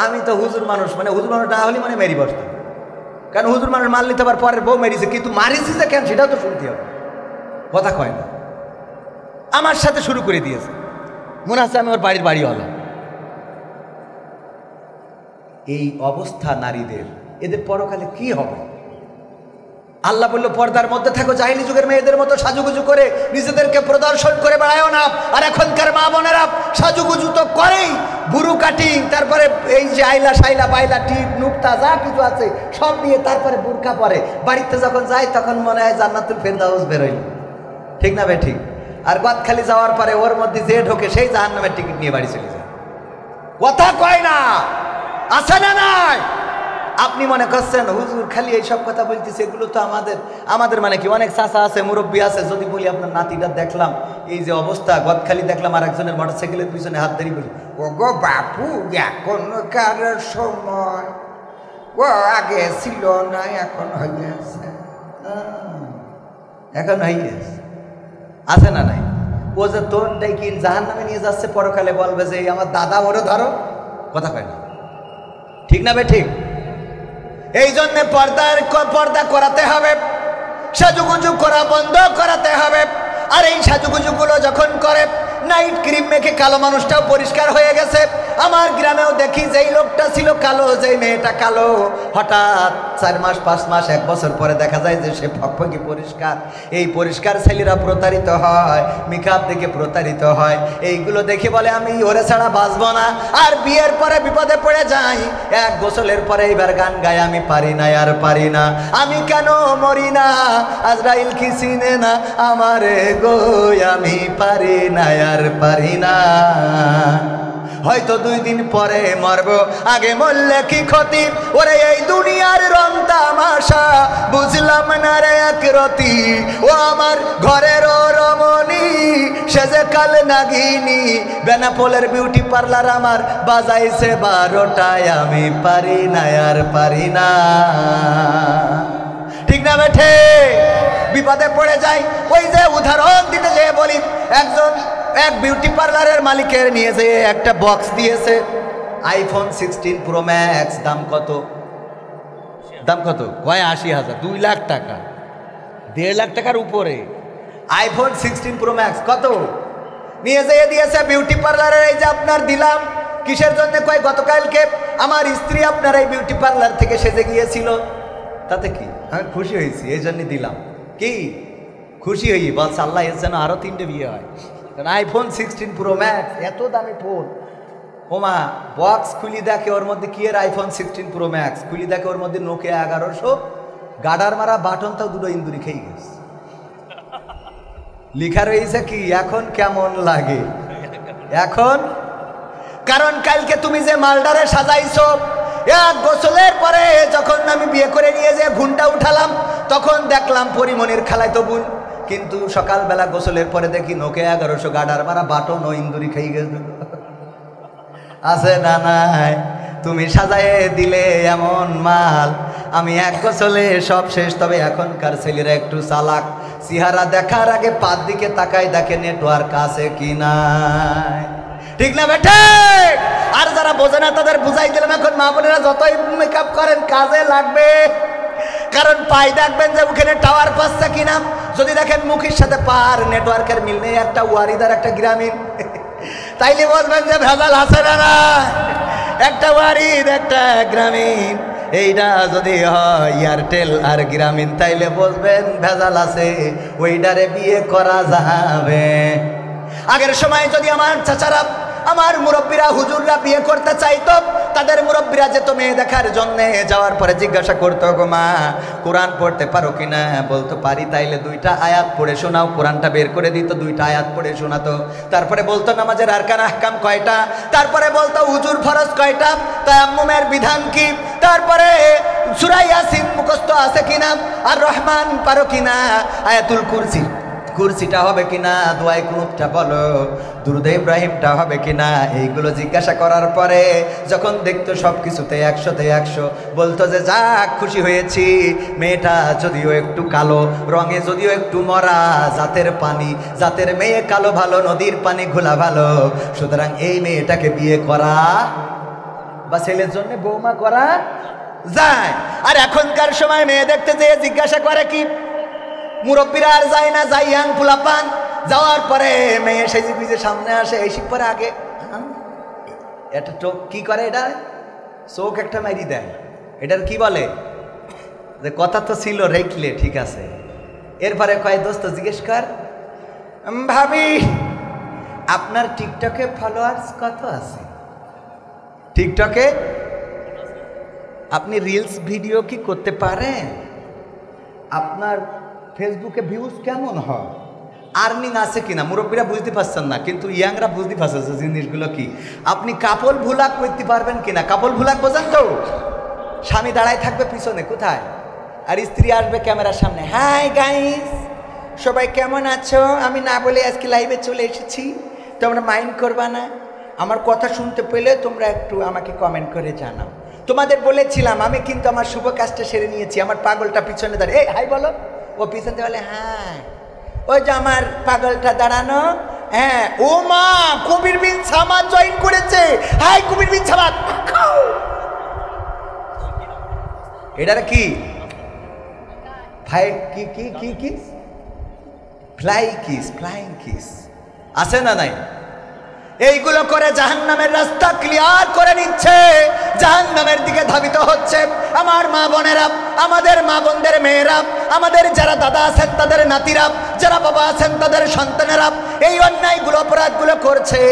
আমি তো হুজুর মানুষ, মানে হুজুর মানুষ না হলে মানে মেরি বসতাম, কারণ হুজুর মানুষ মারলি তো আবার পরের বউ মেরিছে, কিন্তু মারিছি যে কেন সেটাও তো শুনতে হবে, কথা কয় না। আমার সাথে শুরু করে দিয়েছে, মনে আছে আমি ওর বাড়ি হলো। এই অবস্থা নারীদের, এদের পরকালে কি হবে? আল্লাহ বলল, পর্দার মধ্যে থাকো, জাহিলি যুগের মেয়েদের মতো সাজুগুজু করে নিজেদেরকে প্রদর্শন করে বেড়ায়ও না। আর এখনকার মা বোনেরা সাজুগুজু তো করেই, বুরু কাটিং, তারপরে এই যে আইলা শাইলা বাইলা টিপ নুক্তা যা কিছু আছে সব দিয়ে তারপরে বুরকা পরে বাড়িতে যখন যায় তখন মনে হয় জান্নাতুল ফেরদাউস বেরোইল, ঠিক না ভাই? ঠিক। আর গদখালি যাওয়ার পরে ওর মধ্যে যে ঢোকে সেই জাহান্নামের টিকিট নিয়ে বাড়ি চলে যায়, কথা কয় না, আছে না নাই? আপনি মনে করছেন হুজুর খালি এইসব কথা বলতেছে, এগুলো তো আমাদের মানে কি অনেক চাচা আছে, মুরব্বী আছে। যদি বলি আপনার নাতিটা দেখলাম এই যে অবস্থা, গদখালি দেখলাম আর একজনের মোটরসাইকেলের পিছনে হাত ধরি, বলি ও গো বাপু, এখনকার সময় ও আগে ছিল না, এখন হইয়াছে, এখন হইয়াছে, আছে না নাই? ও যে তোর ডাইকিন জাহান্নামে নিয়ে যাচ্ছে, পরকালে বলবে যে আমার দাদা ওরে ধরো, কথা কয় না, ঠিক না বে? ঠিক। এই জন্যে পর্দা করাতে হবে, সাজুগুজু করা বন্ধ করাতে হবে। আর এই সাজুগুজুগুলো যখন করে, নাইট ক্রিম মেখে কালো মানুষটাও পরিষ্কার হয়ে গেছে। আমার গ্রামেও দেখি যেই লোকটা ছিল কালো, যেই মেয়েটা কালো, হঠাৎ 4 মাস 5 মাস 1 বছর পরে দেখা যায় যে সে ফকফকি পরিষ্কার। এই পরিষ্কার ছেলেরা প্রতারিত হয়, মেকআপ দেখে প্রতারিত হয়। এইগুলো দেখে বলে আমি ওরে ছাড়া বাঁচবো না। আর বিয়ের পরে বিপদে পড়ে যাই, 1 গোসলের পরে এইবার গান গায়, আমি পারি না আর পারি না, আমি কেন মরি না, আজরাইল কি চিনে না আমারে গো, আমি পারি না আর পারি না। হয়তো 2 দিন পরে মরবো, আগে মরলে কি ক্ষতি, ওরে এই দুনিয়ার রং তামাশা বুঝলাম না রে এক রতি, ও আমার ঘরের রমণী সে যে কাল নাগিনী, বেনাপোলের বিউটি পার্লার আমার বাজাইছে 12টায়, আমি পারি না আর পারি না, ঠিক না বেঠে? বিপদে পড়ে যাই। ওই যে উদাহরণ দিতে যেয়ে বলি, এক বিউটি পার্লারের মালিকের নিয়ে যে একটা বক্স দিয়েছে, আইফোন 16 প্রো ম্যাক্স, দাম কত? কয় 80,000, 2 লাখ টাকা, 1.5 লাখ টাকার উপরে আইফোন 16 প্রো ম্যাক্স কত নিয়ে যেয়ে দিয়েছে বিউটি পার্লারের। এই যে আপনার দিলাম, কিসের জন্য? কয় গতকালকে আমার স্ত্রী আপনার এই বিউটি পার্লার থেকে সেজে গিয়েছিল, তাতে কি আমি খুশি হয়েছি, এই জন্য দিলাম। কি খুশি হই? বলছে আল্লাহ এর যেন আরো 3টে বিয়ে হয়, কারণ আইফোন 16 প্রো ম্যাক্স এত দামি ফোন। ওমা বক্স খুলি দেখে ওর মধ্যে কি এর আইফোন 16 প্রো ম্যাক্স, খুলি দেখে ওর মধ্যে নোকিয়া 1100, গাডার মারা বাটনটাও 2 ইন্দুরি খেয়ে গেছে। লিখা রয়েছে কি, এখন কেমন লাগে, এখন কারণ কালকে তুমি যে মালডারে সাজাইছো, এক গোসলের পরে যখন আমি বিয়ে করে নিয়ে যে ঘুমটা উঠালাম, তখন দেখলাম পরিমণির খালাইতো বোন, কিন্তু সকালবেলা গোসলের পরে দেখি নোকে 1100 গাডার মারা বাটন ও ইন্দুরি খেয়ে গেছে। আছে না নাই? তুমি সাজায়ে দিলে এমন মাল, আমি এক গোসলে সব শেষ। তবে এখনকার ছেলেরা একটু চালাক, চেহারা দেখার আগে পাত দিকে তাকায় দেখে নেটওয়ার্ক আছে কি নাই, ঠিক না বেঠে? আর যারা বোঝে না তাদের বুঝাই দিলাম, এখন মা বোনেরা যতই মেকআপ করেন কাজে লাগবে। কারণ পাই দেখবেন যে ওখানে টাওয়ার পাচ্ছে কিনা, যদি দেখেন মুখের সাথে পার নেটওয়ার্কের মিল নেই, একটা ওয়ারিদার একটা গ্রামীণ, তাইলে বলবেন যে ভেজাল আছে না। একটা ওয়ারিদ একটা গ্রামীণ, এইটা যদি হয় এয়ারটেল আর গ্রামীণ, তাইলে বলবেন ভেজাল আছে, ওইটারে বিয়ে করা যাবে। আগের সময় যদি আমার চাচারা, আমার মুরব্বীরা, হুজুররা বিয়ে করতে চাইতো, তাদের মুরব্বীরা যেত মেয়ে দেখার জন্যে, যাওয়ার পরে জিজ্ঞাসা করতো, গো মা কোরআন পড়তে পারো কিনা? বলতো পারি। তাইলে 2টা আয়াত পড়ে শোনাও। কোরআনটা বের করে দিত, 2টা আয়াত পড়ে শোনাতো। তারপরে বলতো নামাজের আরকান আহকাম কয়টা, তারপরে বলতো হুজুর ফরজ কয়টা, তায়াম্মুমের বিধান কি, তারপরে সূরা ইয়াসিন মুখস্থ আছে কিনা, আর রহমান পারো কিনা, আয়াতুল কুরসিটা হবে কিনা, দোয়ায়ে কুনুতটা বলো, দুরুদে ইব্রাহিমটা হবে কিনা। এইগুলো জিজ্ঞাসা করার পরে যখন দেখতো সব কিছুতে 100তে 100, বলতো যে যাক খুশি হয়েছি, মেয়েটা যদিও একটু কালো, রঙে যদিও একটু মরা, জাতের মেয়ে কালো ভালো, নদীর পানি ঘোলা ভালো, সুতরাং এই মেয়েটাকে বিয়ে করা বা ছেলের জন্য বৌমা করা যায়। আর এখনকার সময় মেয়ে দেখতে যেয়ে জিজ্ঞাসা করে কি, মুরব্বীরা আর যায় না, যাই ইয়াং ফুলাপান, যাওয়ার পরে মেয়ে সেজে গুজে সামনে আসে, এই পরে আগে এটা চোখ কি করে, এটা চোখ একটা মারি দেয়, এটার কি বলে, যে কথা তো ছিল রেখলে ঠিক আছে। এরপরে কয় দোস্ত জিজ্ঞেস কর, ভাবি আপনার টিকটকে ফলোয়ার্স কত আছে? টিকটকে আপনি রিলস ভিডিও কি করতে পারেন? আপনার ফেসবুকে ভিউজ কেমন হয়? আর্নিং আছে কিনা? মুরব্বীরা বুঝতে পারছেন না, কিন্তু ইয়াংরা বুঝতে পারছে জিনিসগুলো কি। আপনি কাপল ভুলাক করতে পারবেন কিনা? কাপল ভুলাক বোঝেন তো? স্বামী দাঁড়ায় থাকবে পিছনে কোথায়, আর স্ত্রী আসবে ক্যামেরার সামনে, হাই গাইস সবাই কেমন আছো, আমি না বলে আজকে লাইভে চলে এসেছি, তোমরা মাইন্ড করবা না, আমার কথা শুনতে পেলে তোমরা একটু আমাকে কমেন্ট করে জানাও। তোমাদের বলেছিলাম আমি কিন্তু আমার শুভ কাজটা সেরে নিয়েছি। আমার পাগলটা পিছনে দাঁড়িয়ে, এই হাই বলো, ও পিছনে বলে হ্যাঁ, ওই যে আমার পাগলটা দাঁড়ানো, হ্যাঁ। ও মা, কবির বিন সামাদ জয়েন করেছে, হাই কবির বিন সামাদ। এটার কি ফ্লাইং কিস আছে না নাই? এইগুলো করে জাহান্নামের রাস্তা ক্লিয়ার করে নিচ্ছে, জাহান্নামের দিকে ধাবিত হচ্ছে। আমার মা বোনেরা, আমাদের মা বোনদের মেয়েরা, আমাদের যারা দাদা আছেন তাদের নাতিরা, যারা বাবা আছেন তাদের সন্তানেরা এই অন্যায়গুলো অপরাধগুলো করছে,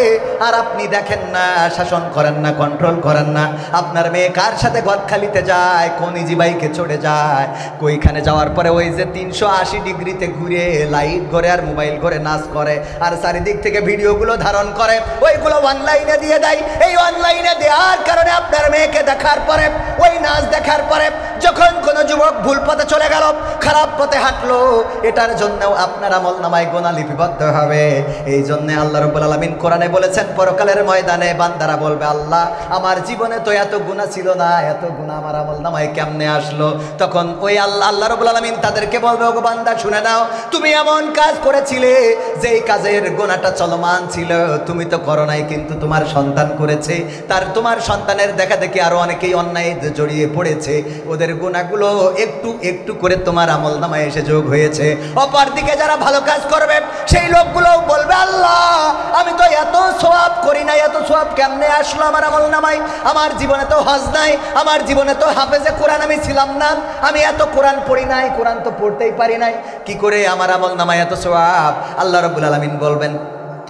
আর আপনি দেখেন না, শাসন করেন না, কন্ট্রোল করেন না। আপনার মেয়ে কার সাথে গদখালিতে যায়, কোন ইজি বাইকে চড়ে যায়, ওইখানে যাওয়ার পরে ওই যে 380 ডিগ্রিতে ঘুরে লাইট ঘরে আর মোবাইল ঘরে নাচ করে, আর চারিদিক থেকে ভিডিওগুলো ধারণ করে, ওইগুলো অনলাইনে দিয়ে দেয়। এই অনলাইনে দেওয়ার কারণে আপনার মেয়েকে দেখার পরে, ওই নাচ দেখার পরে যখন কোনো যুবক ভুল পথে চলে গেল, খারাপ পথে হাঁটলো, এটার জন্যও আপনার আমলনামায় গুনাহ লিপিবদ্ধ হবে। এই জন্য আল্লাহ রাব্বুল আলামিন কোরআনে বলেছেন, পরকালের ময়দানে বান্দারা বলবে, আল্লাহ আমার জীবনে তো এত গুনাহ ছিল না, এত গুনাহ আমার আমলনামায় কেমনে আসলো? তখন ওই আল্লাহ রাব্বুল আলামিন তাদেরকে বলবে, ওগো বান্দা শুনে নাও, তুমি এমন কাজ করেছিলে যেই কাজের গুনাহটা চলমান ছিল, তুমি তো করো নাই, কিন্তু তোমার সন্তান করেছে, তোমার সন্তানের দেখা দেখি আরো অনেকেই অন্যায় জড়িয়ে পড়েছে, ওদের গুনাহগুলো একটু একটু করে তোমার আমলনামায় এসে যোগ হয়েছে। অপরদিকে যারা ভালো কাজ করবে সেই লোকগুলোও বলবে, আল্লাহ আমি তো এত সওয়াব করি না, এত সওয়াব কেমনে আসলো আমার আমলনামায়? আমার জীবনে তো হজ নাই, আমার জীবনে তো হাফেজে কোরআন আমি ছিলাম না, আমি এত কোরআন পড়ি নাই, কোরআন তো পড়তেই পারি নাই, কি করে আমার আমলনামায় এত সওয়াব? আল্লাহ রাব্বুল আলামিন বলবেন,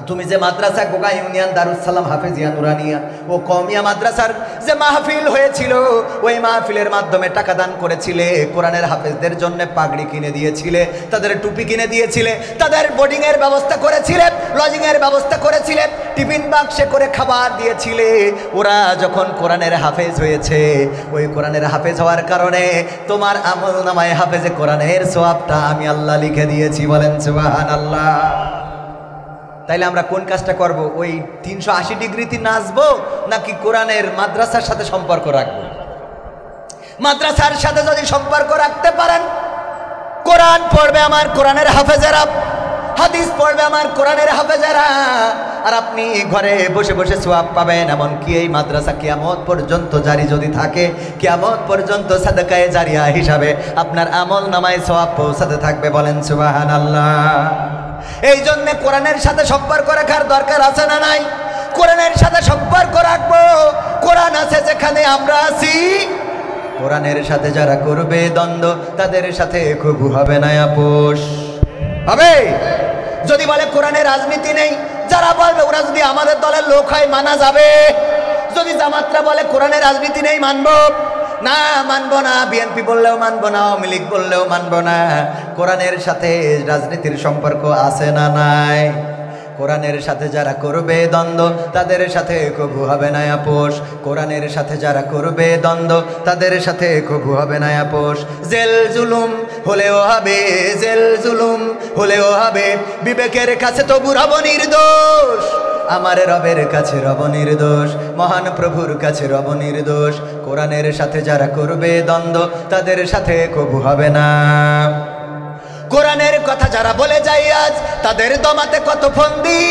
তুমি যে মাদ্রাসা গোগা ইউনিয়ন দারুস সালাম হাফেজিয়া নুরানিয়া ও কওমিয়া মাদ্রাসার যে মাহফিল হয়েছিল, ওই মাহফিলের মাধ্যমে টাকা দান করেছিলে, কোরআনের হাফেজদের জন্য পাগড়ি কিনে দিয়েছিলে, তাদের টুপি কিনে দিয়েছিলে, তাদের বোর্ডিংয়ের ব্যবস্থা করেছিলে, লজিংয়ের ব্যবস্থা করেছিলে, টিফিন বাক্সে করে খাবার দিয়েছিলে। ওরা যখন কোরআনের হাফেজ হয়েছে, ওই কোরআনের হাফেজ হওয়ার কারণে তোমার আমল নামায় হাফেজে কোরআনের সওয়াবটা আমি আল্লাহ লিখে দিয়েছি। বলেন সুবহানাল্লাহ। তাইলে আমরা কোন কাজটা করব? ওই 380 ডিগ্রিতে নাচবো নাকি কোরআনের মাদ্রাসার সাথে সম্পর্ক রাখবো? মাদ্রাসার সাথে যদি সম্পর্ক রাখতে পারেন, কোরআন পড়বে আমার কোরআনের হাফেজেরা, হাদিস পড়বে আমার কোরআনের হাফেজেরা, আর আপনি ঘরে বসে বসে সওয়াব পাবেন। এমনকি এই মাদ্রাসা কিয়ামত পর্যন্ত জারি যদি থাকে, কিয়ামত পর্যন্ত সাদাকায়ে জারিয়া হিসাবে আপনার আমল নামায় সওয়াব পৌঁছাতে থাকবে। বলেন সুবহানাল্লাহ। এই জন্য কোরআনের সাথে সম্পর্ক রাখার দরকার আছে না নাই? কোরআনের সাথে সম্পর্ক রাখবো। কোরআন আছে যেখানে আমরা আছি। কোরআনের সাথে যারা করবে দ্বন্দ্ব, তাদের সাথে কবু হবে না আপোষ। হবে যদি বলে কোরআনের রাজনীতি নেই, যারা বলবে ওরা যদি আমাদের দলের লোক হয় মানা যাবে। যদি জামাতরা বলে কোরআনের রাজনীতি নেই, মানবো না? মানবো না। বিএনপি বললেও মানবো না, আওয়ামী লীগ বললেও মানবো না। কোরআনের সাথে রাজনীতির সম্পর্ক আছে না নাই? কোরআনের সাথে যারা করবে দ্বন্দ্ব, তাদের সাথে কবু হবে না আপোষ। কোরআনের সাথে যারা করবে দ্বন্দ্ব, তাদের সাথে কবু হবে না আপোষ। জেল জুলুম হলেও হবে, জেল জুলুম হলেও হবে, বিবেকের কাছে তবু রব নির্দোষ। আমার রবের কাছে রব নির্দোষ, মহান প্রভুর কাছে রব নির্দোষ। কোরআনের সাথে যারা করবে দ্বন্দ্ব, তাদের সাথে কবু হবে না। কোরআনের কথা যারা বলে যায় আজ, তাদের দমাতে কত ফন্দি।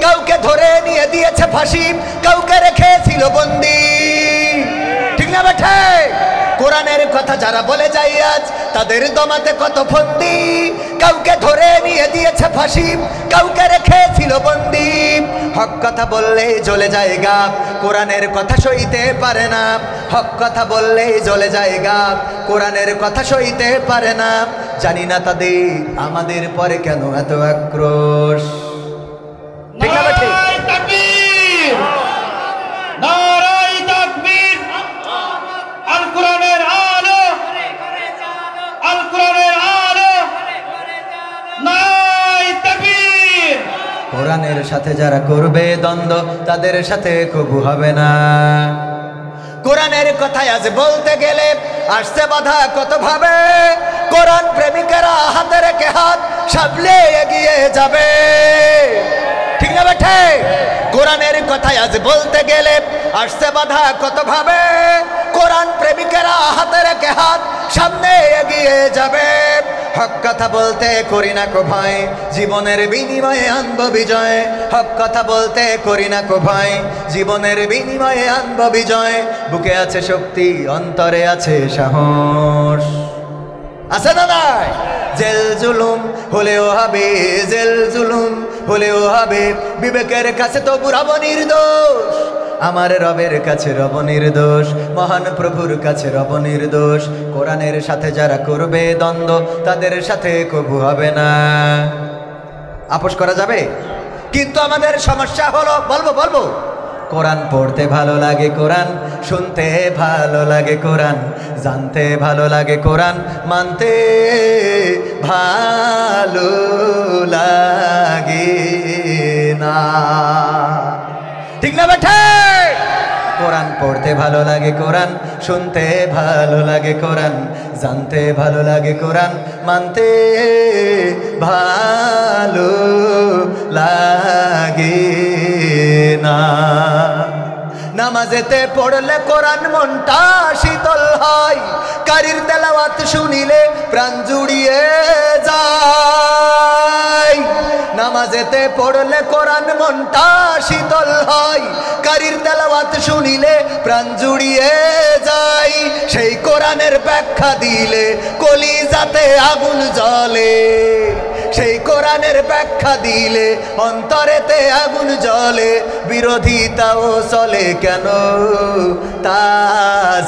কাউকে ধরে নিয়ে দিয়েছে ফাঁসি, কাউকে রেখেছিল বন্দি। ঠিক না বেঠে? কোরআনের কথা যারা বলে যায় আজ, তাদের দমাতে কত ফন্দি। কাউকে ধরে নিয়ে দিয়েছে ফাঁসি, কাউকে রেখেছিল বন্দি। হক কথা বললেই জ্বলে যায় গা, কোরআনের কথা সইতে পারে না। হক কথা বললেই জ্বলে যায় গা, কোরআনের কথা সইতে পারে না। জানি না তাদের আমাদের পরে কেন এত আক্রোশ। ঠিক না বেঠে? নারায়ে তাকবীর। আল কোরআনের আলো, আল কোরআনের আলো, নারায়ে তাকবীর। কোরআনের সাথে যারা করবে দ্বন্দ্ব, তাদের সাথে কবু হবে না। কোরআনের কথায় আজ বলতে গেলে আসছে বাধা কত ভাবে। কোরআন প্রেমিকেরা হাতে রেখে হাত সামলে এগিয়ে যাবে। ঠিক না বেঠে? কোরআনের কথায় আজ বলতে গেলে আসছে বাধা কত ভাবে। কোরআন প্রেমিকেরা হাতে রেখে হাত সামনে এগিয়ে যাবে। হক কথা বলতে করি না কো ভয়, জীবনের বিনিময়ে আনব বিজয়। হক কথা বলতে করি না কো ভয়, জীবনের বিনিময়ে আনব বিজয়। বুকে আছে শক্তি, অন্তরে আছে সাহস। আছে না নাই? জেল জুলুম হলেও হবে, জেল জুলুম হলেও হবে, বিবেকের কাছে তবু রব নির্দোষ। আমার রবের কাছে রব নির্দোষ, মহান প্রভুর কাছে রব নির্দোষ। কোরআনের সাথে যারা করবে দ্বন্দ্ব, তাদের সাথে কবু হবে না। আপোষ করা যাবে? কিন্তু আমাদের সমস্যা হলো, বলবো কোরআন পড়তে ভালো লাগে, কোরআন শুনতে ভালো লাগে, কোরআন জানতে ভালো লাগে, কোরআন মানতে ভালো লাগে না। ঠিক না বেঠে? কোরআন পড়তে ভালো লাগে, কোরআন শুনতে ভালো লাগে, কোরআন জানতে ভালো লাগে, কোরআন মানতে ভালো লাগে না। নামাজেতে পড়লে কোরআন মনটা শীতল হয়, কারির তেলাওয়াত শুনিলে প্রাণ জুড়িয়ে যায়। নামাজেতে পড়লে কোরআন মনটা শীতল হয়, কারির তেলাওয়াত শুনিলে প্রাণ জুড়িয়ে যায়। সেই কোরআনের ব্যাখ্যা দিলে কলিজাতে আগুন জ্বলে, সেই কোরআনের ব্যাখ্যা দিলে অন্তরেতে আগুন জ্বলে, বিরোধিতাও চলে কেন তা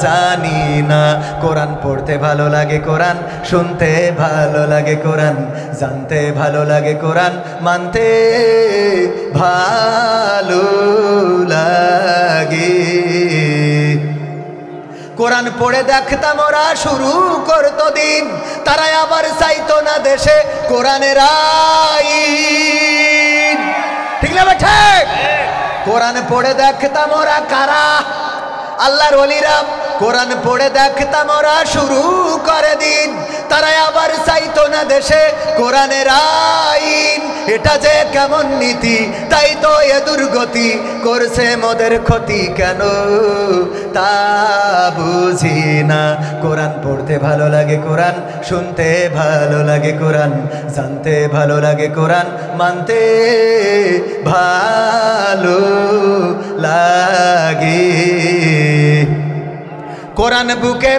জানি না। কোরআন পড়তে ভালো লাগে, কোরআন শুনতে ভালো লাগে, কোরআন জানতে ভালো লাগে, কোরআন মানতে ভালো লাগে। কোরআন পড়ে দেখতাম ওরা শুরু করতো দিন, তারাই আবার চাইতো না দেশে কোরআনের আইন। ঠিক না ঠিক? কোরআন পড়ে দেখতাম ওরা কারা, আল্লাহর ওলিরা। কোরআন পড়ে দেখতাম ওরা শুরু করে দিন, তারাই আবার চাইতো না দেশে কোরআনের আইন। এটা যে কেমন নীতি, তাই তো এ দুর্গতি করছে মোদের ক্ষতি কেন তা বুঝি না। কোরআন পড়তে ভালো লাগে, কোরআন শুনতে ভালো লাগে, কোরআন জানতে ভালো লাগে, কোরআন মানতে ভালো লাগে। কোরআন বুকে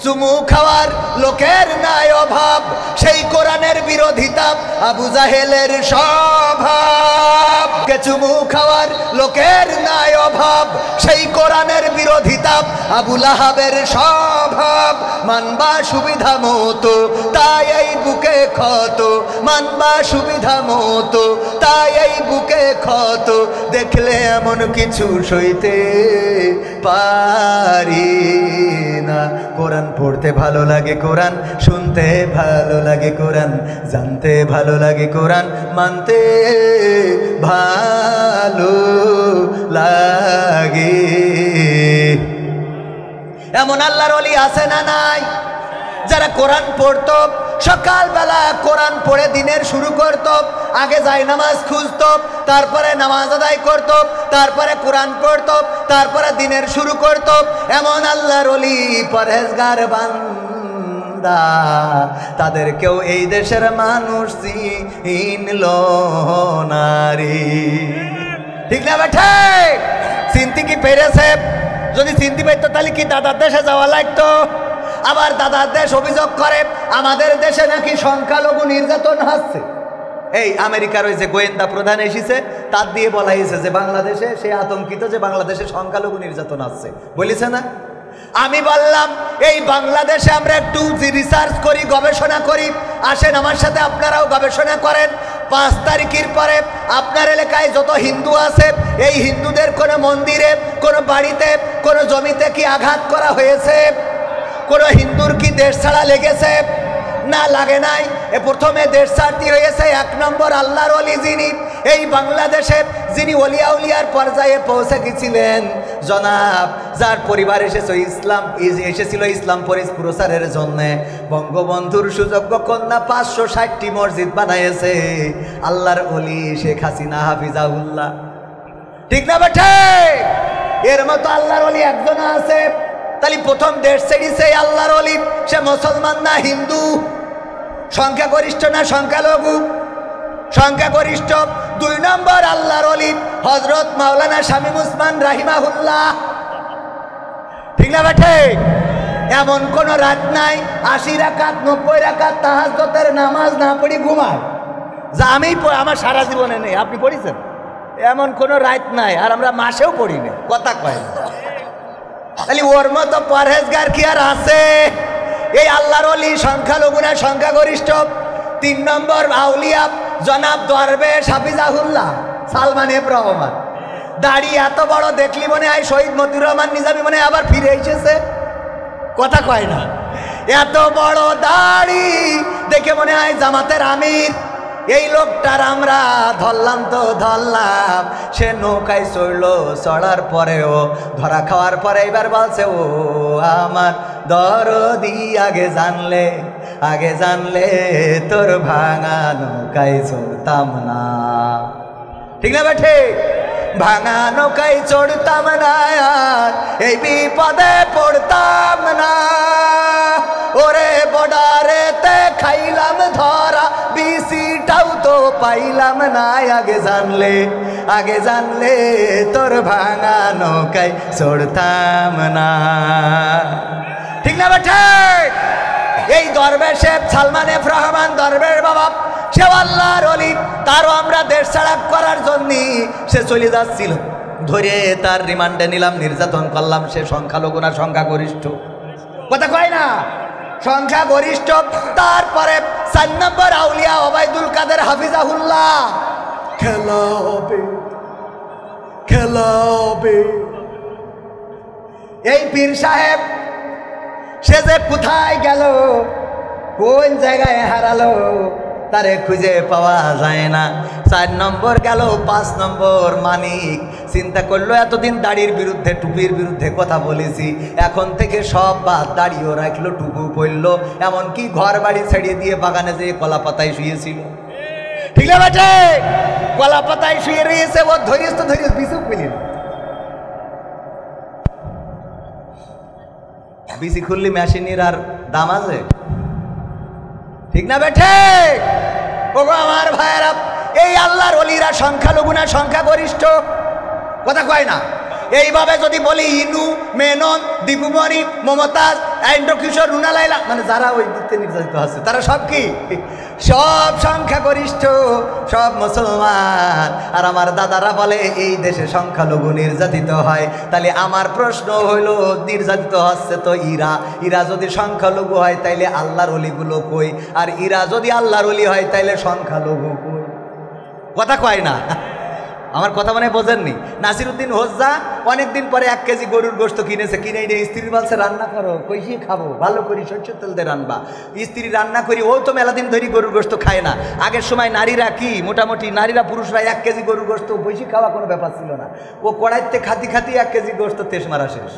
চুমু খাওয়ার লোকের নাই অভাব, সেই কোরআনের বিরোধিতা আবু জাহেলের স্বভাব। চুমু খাওয়ার লোকের নাই অভাব, সেই কোরআনের বিরোধিতা আবু লাহাবের স্বভাব। মানবা সুবিধা মতো তাই এই বুকে ক্ষত, মানবা সুবিধা মতো তাই এই বুকে ক্ষত, দেখলে এমন কিছু সইতে পারি না। কোরআন পড়তে ভালো লাগে, কোরআন শুনতে ভালো লাগে, কোরআন জানতে ভালো লাগে, কোরআন মানতে ভালো লাগে। এমন আল্লাহর ওলি আছে না নাই যারা কোরআন পড়তো, সকালবেলা কোরআন পড়ে দিনের শুরু করত, আগে যাই নামাজ খুঁজত, তারপরে নামাজ আদায় করত, তারপরে কোরআন পড়ত, তারপরে দিনের শুরু করত। এমন আল্লাহর ওলি পরহেজগার বান্দা, তাদেরকেও এই দেশের মানুষ চিনল না রে। ঠিক না বেঠে? চিনতে কি পেরেছে? যদি চিনতে পারতো তাহলে কি দাদার দেশে যাওয়া লাগতো? আবার দাদার দেশ অভিযোগ করে আমাদের দেশে নাকি সংখ্যালঘু নির্যাতন হচ্ছে। এই আমেরিকার ওই যে গোয়েন্দা প্রধান এসেছে, তার দিয়ে বলা হয়েছে যে বাংলাদেশে সে আতঙ্কিত যে বাংলাদেশে সংখ্যালঘু নির্যাতন আসছে, বলেছে না? আমি বললাম এই বাংলাদেশে আমরা একটু রিসার্চ করি, গবেষণা করি, আসেন আমার সাথে আপনারাও গবেষণা করেন। 5 তারিখের পরে আপনার এলাকায় যত হিন্দু আছে, এই হিন্দুদের কোনো মন্দিরে, কোনো বাড়িতে, কোনো জমিতে কি আঘাত করা হয়েছে? কোনো হিন্দুর কি দেশ ছাড়া লেগেছে? না, লাগে নাই। প্রথমে দেশ ছাড়তে হয়েছে 1 নম্বর আল্লাহর ওলি যিনি এই বাংলাদেশে, যিনি ওলিয়া উলিয়ার পর্যায়ে পৌঁছে গেছিলেন, জনাব যার পরিবার এসেছিল ইসলাম প্রচারের জন্য। বঙ্গবন্ধুর সুযোগ্য কন্যা 560টি মসজিদ বানাইছে আল্লাহর ওলি শেখ হাসিনা হাফিজাহুল্লাহ। ঠিক না বেঠে? এর মতো আল্লাহর ওলি একজন আছে। তাহলে প্রথম দেশ ছেড়েছে আল্লাহর ওলি, সে মুসলমান না হিন্দু? সংখ্যাগরিষ্ঠ না সংখ্যালঘু? সংখ্যাগরিষ্ঠ। 2 নম্বর আল্লাহর ওলি হযরত মাওলানা শামীম উসমান রাহিমাহুল্লাহ। ঠিক না বেঠে? এমন কোন রাত নাই 80 রাকাত 90 রাকাত তাহাজ্জুদের নামাজ না পড়ি ঘুমায়, যা আমি আমার সারা জীবনে নেই। আপনি পড়েছেন? এমন কোন রাত নাই, আর আমরা মাসেও পড়ি না, কথা কয় না। তাহলে ওর মতো পরহেজগার কি আর আছে? এই আল্লাহর ওলি সংখ্যালঘু না সংখ্যাগরিষ্ঠ? 3 নম্বর আউলিয়া জনাব দরবেশ হাফিজাহুল্লাহ সালমান এফ রহমান। দাড়ি এত বড় দেখলি মনে হয় শহীদ মতিউর রহমান নিজামী মনে হয় আবার ফিরে এসেছে, কথা কয় না। এত বড় দাড়ি দেখে মনে হয় জামাতের আমির। এই লোকটার আমরা ধরলাম তো ধরলাম, সে নৌকায় চড়লো, চড়ার পরেও ধরা খাওয়ার পরে এবার বলছে ও আমার দরদি, আগে জানলে তোর ভাঙা নৌকায় চড়তাম না। ঠিক না বেঠে? ভাঙা নৌকায় চড়তাম না, আর এই বিপদে পড়তাম না। ওরে বর্ডারেতে খাইলাম ধরা, বিসিটাও তো পাইলাম না। আগে জানলে তোর ভাঙা নৌকায় চড়তাম না। ঠিক না বেঠে? এই দরবেশ সালমান এফ রহমান দরবেশ বাবা, তারও আমরা দেশ ছাড়া করার জন্য সে চলে যাচ্ছিল, ধরে তার রিমান্ডে নিলাম, নির্যাতন করলাম। সে সংখ্যালঘু না সংখ্যাগরিষ্ঠ? কথা কয় না, সংখ্যাগরিষ্ঠ। তারপরে 4 নম্বর আউলিয়া ওবায়দুল কাদের হাফিজাহুল্লাহ। খেলা হবে, খেলা হবে। এই পীর সাহেব সে যে কোথায় গেল, কোন জায়গায় হারালো, তারে খুঁজে পাওয়া যায় না। 4 নম্বর গেল, 5 নম্বর মানিক চিন্তা করলো এতদিন দাড়ির বিরুদ্ধে টুপির বিরুদ্ধে কথা বলেছি, এখন থেকে সব বাদ, দাড়িও রাখলো, টুপু পড়লো, এমনকি ঘর বাড়ি ছেড়ে দিয়ে বাগানে যেয়ে কলা পাতায় শুয়েছিল। ঠিক না বেটে? কলা পাতায় শুয়ে রয়েছে, ও ধরিস তো ধরিস, বিছু খুলিল, বিসি খুললি মেশিনের আর দাম আছে। ঠিক না বেঠে? ওগো আমার ভাইয়েরা, এই আল্লাহর ওলিরা সংখ্যালঘু না সংখ্যাগরিষ্ঠ? কথা কয় না। এইভাবে যদি বলি ইনু, মেনন, দীপুমণি, মমতাজ, কিশোর, রুনা লাইলা, মানে যারা ওই দিকতে নির্যাতিত আছে তারা সব কি? সব সংখ্যাগরিষ্ঠ, সব মুসলমান। আর আমার দাদারা বলে এই দেশে সংখ্যালঘু নির্যাতিত হয়। তাহলে আমার প্রশ্ন হইল, নির্যাতিত হচ্ছে তো ইরা যদি সংখ্যালঘু হয় তাইলে আল্লাহর ওলিগুলো কই? আর ইরা যদি আল্লাহর ওলি হয় তাইলে সংখ্যালঘু কই? কথা কয় না। আমার কথা মানে বোঝেননি? নাসিরউদ্দিন হোজ্জা অনেকদিন পরে 1 কেজি গরুর গোশত কিনেছে, কিনে নিয়ে স্ত্রী বলছে রান্না করো, কইসি খাবো, ভালো করি সরষের তেল দিয়ে রান্না। স্ত্রী রান্না করি, ও তো মেলা দিন ধরে গরুর গোশত খায় না। আগের সময় নারীরা কি মোটামুটি নারীরা পুরুষরা 1 কেজি গরুর গোশত বৈশি খাওয়া কোনো ব্যাপার ছিল না। ও কড়াইতে খাতি 1 কেজি গোশত তেজ মারা শেষ।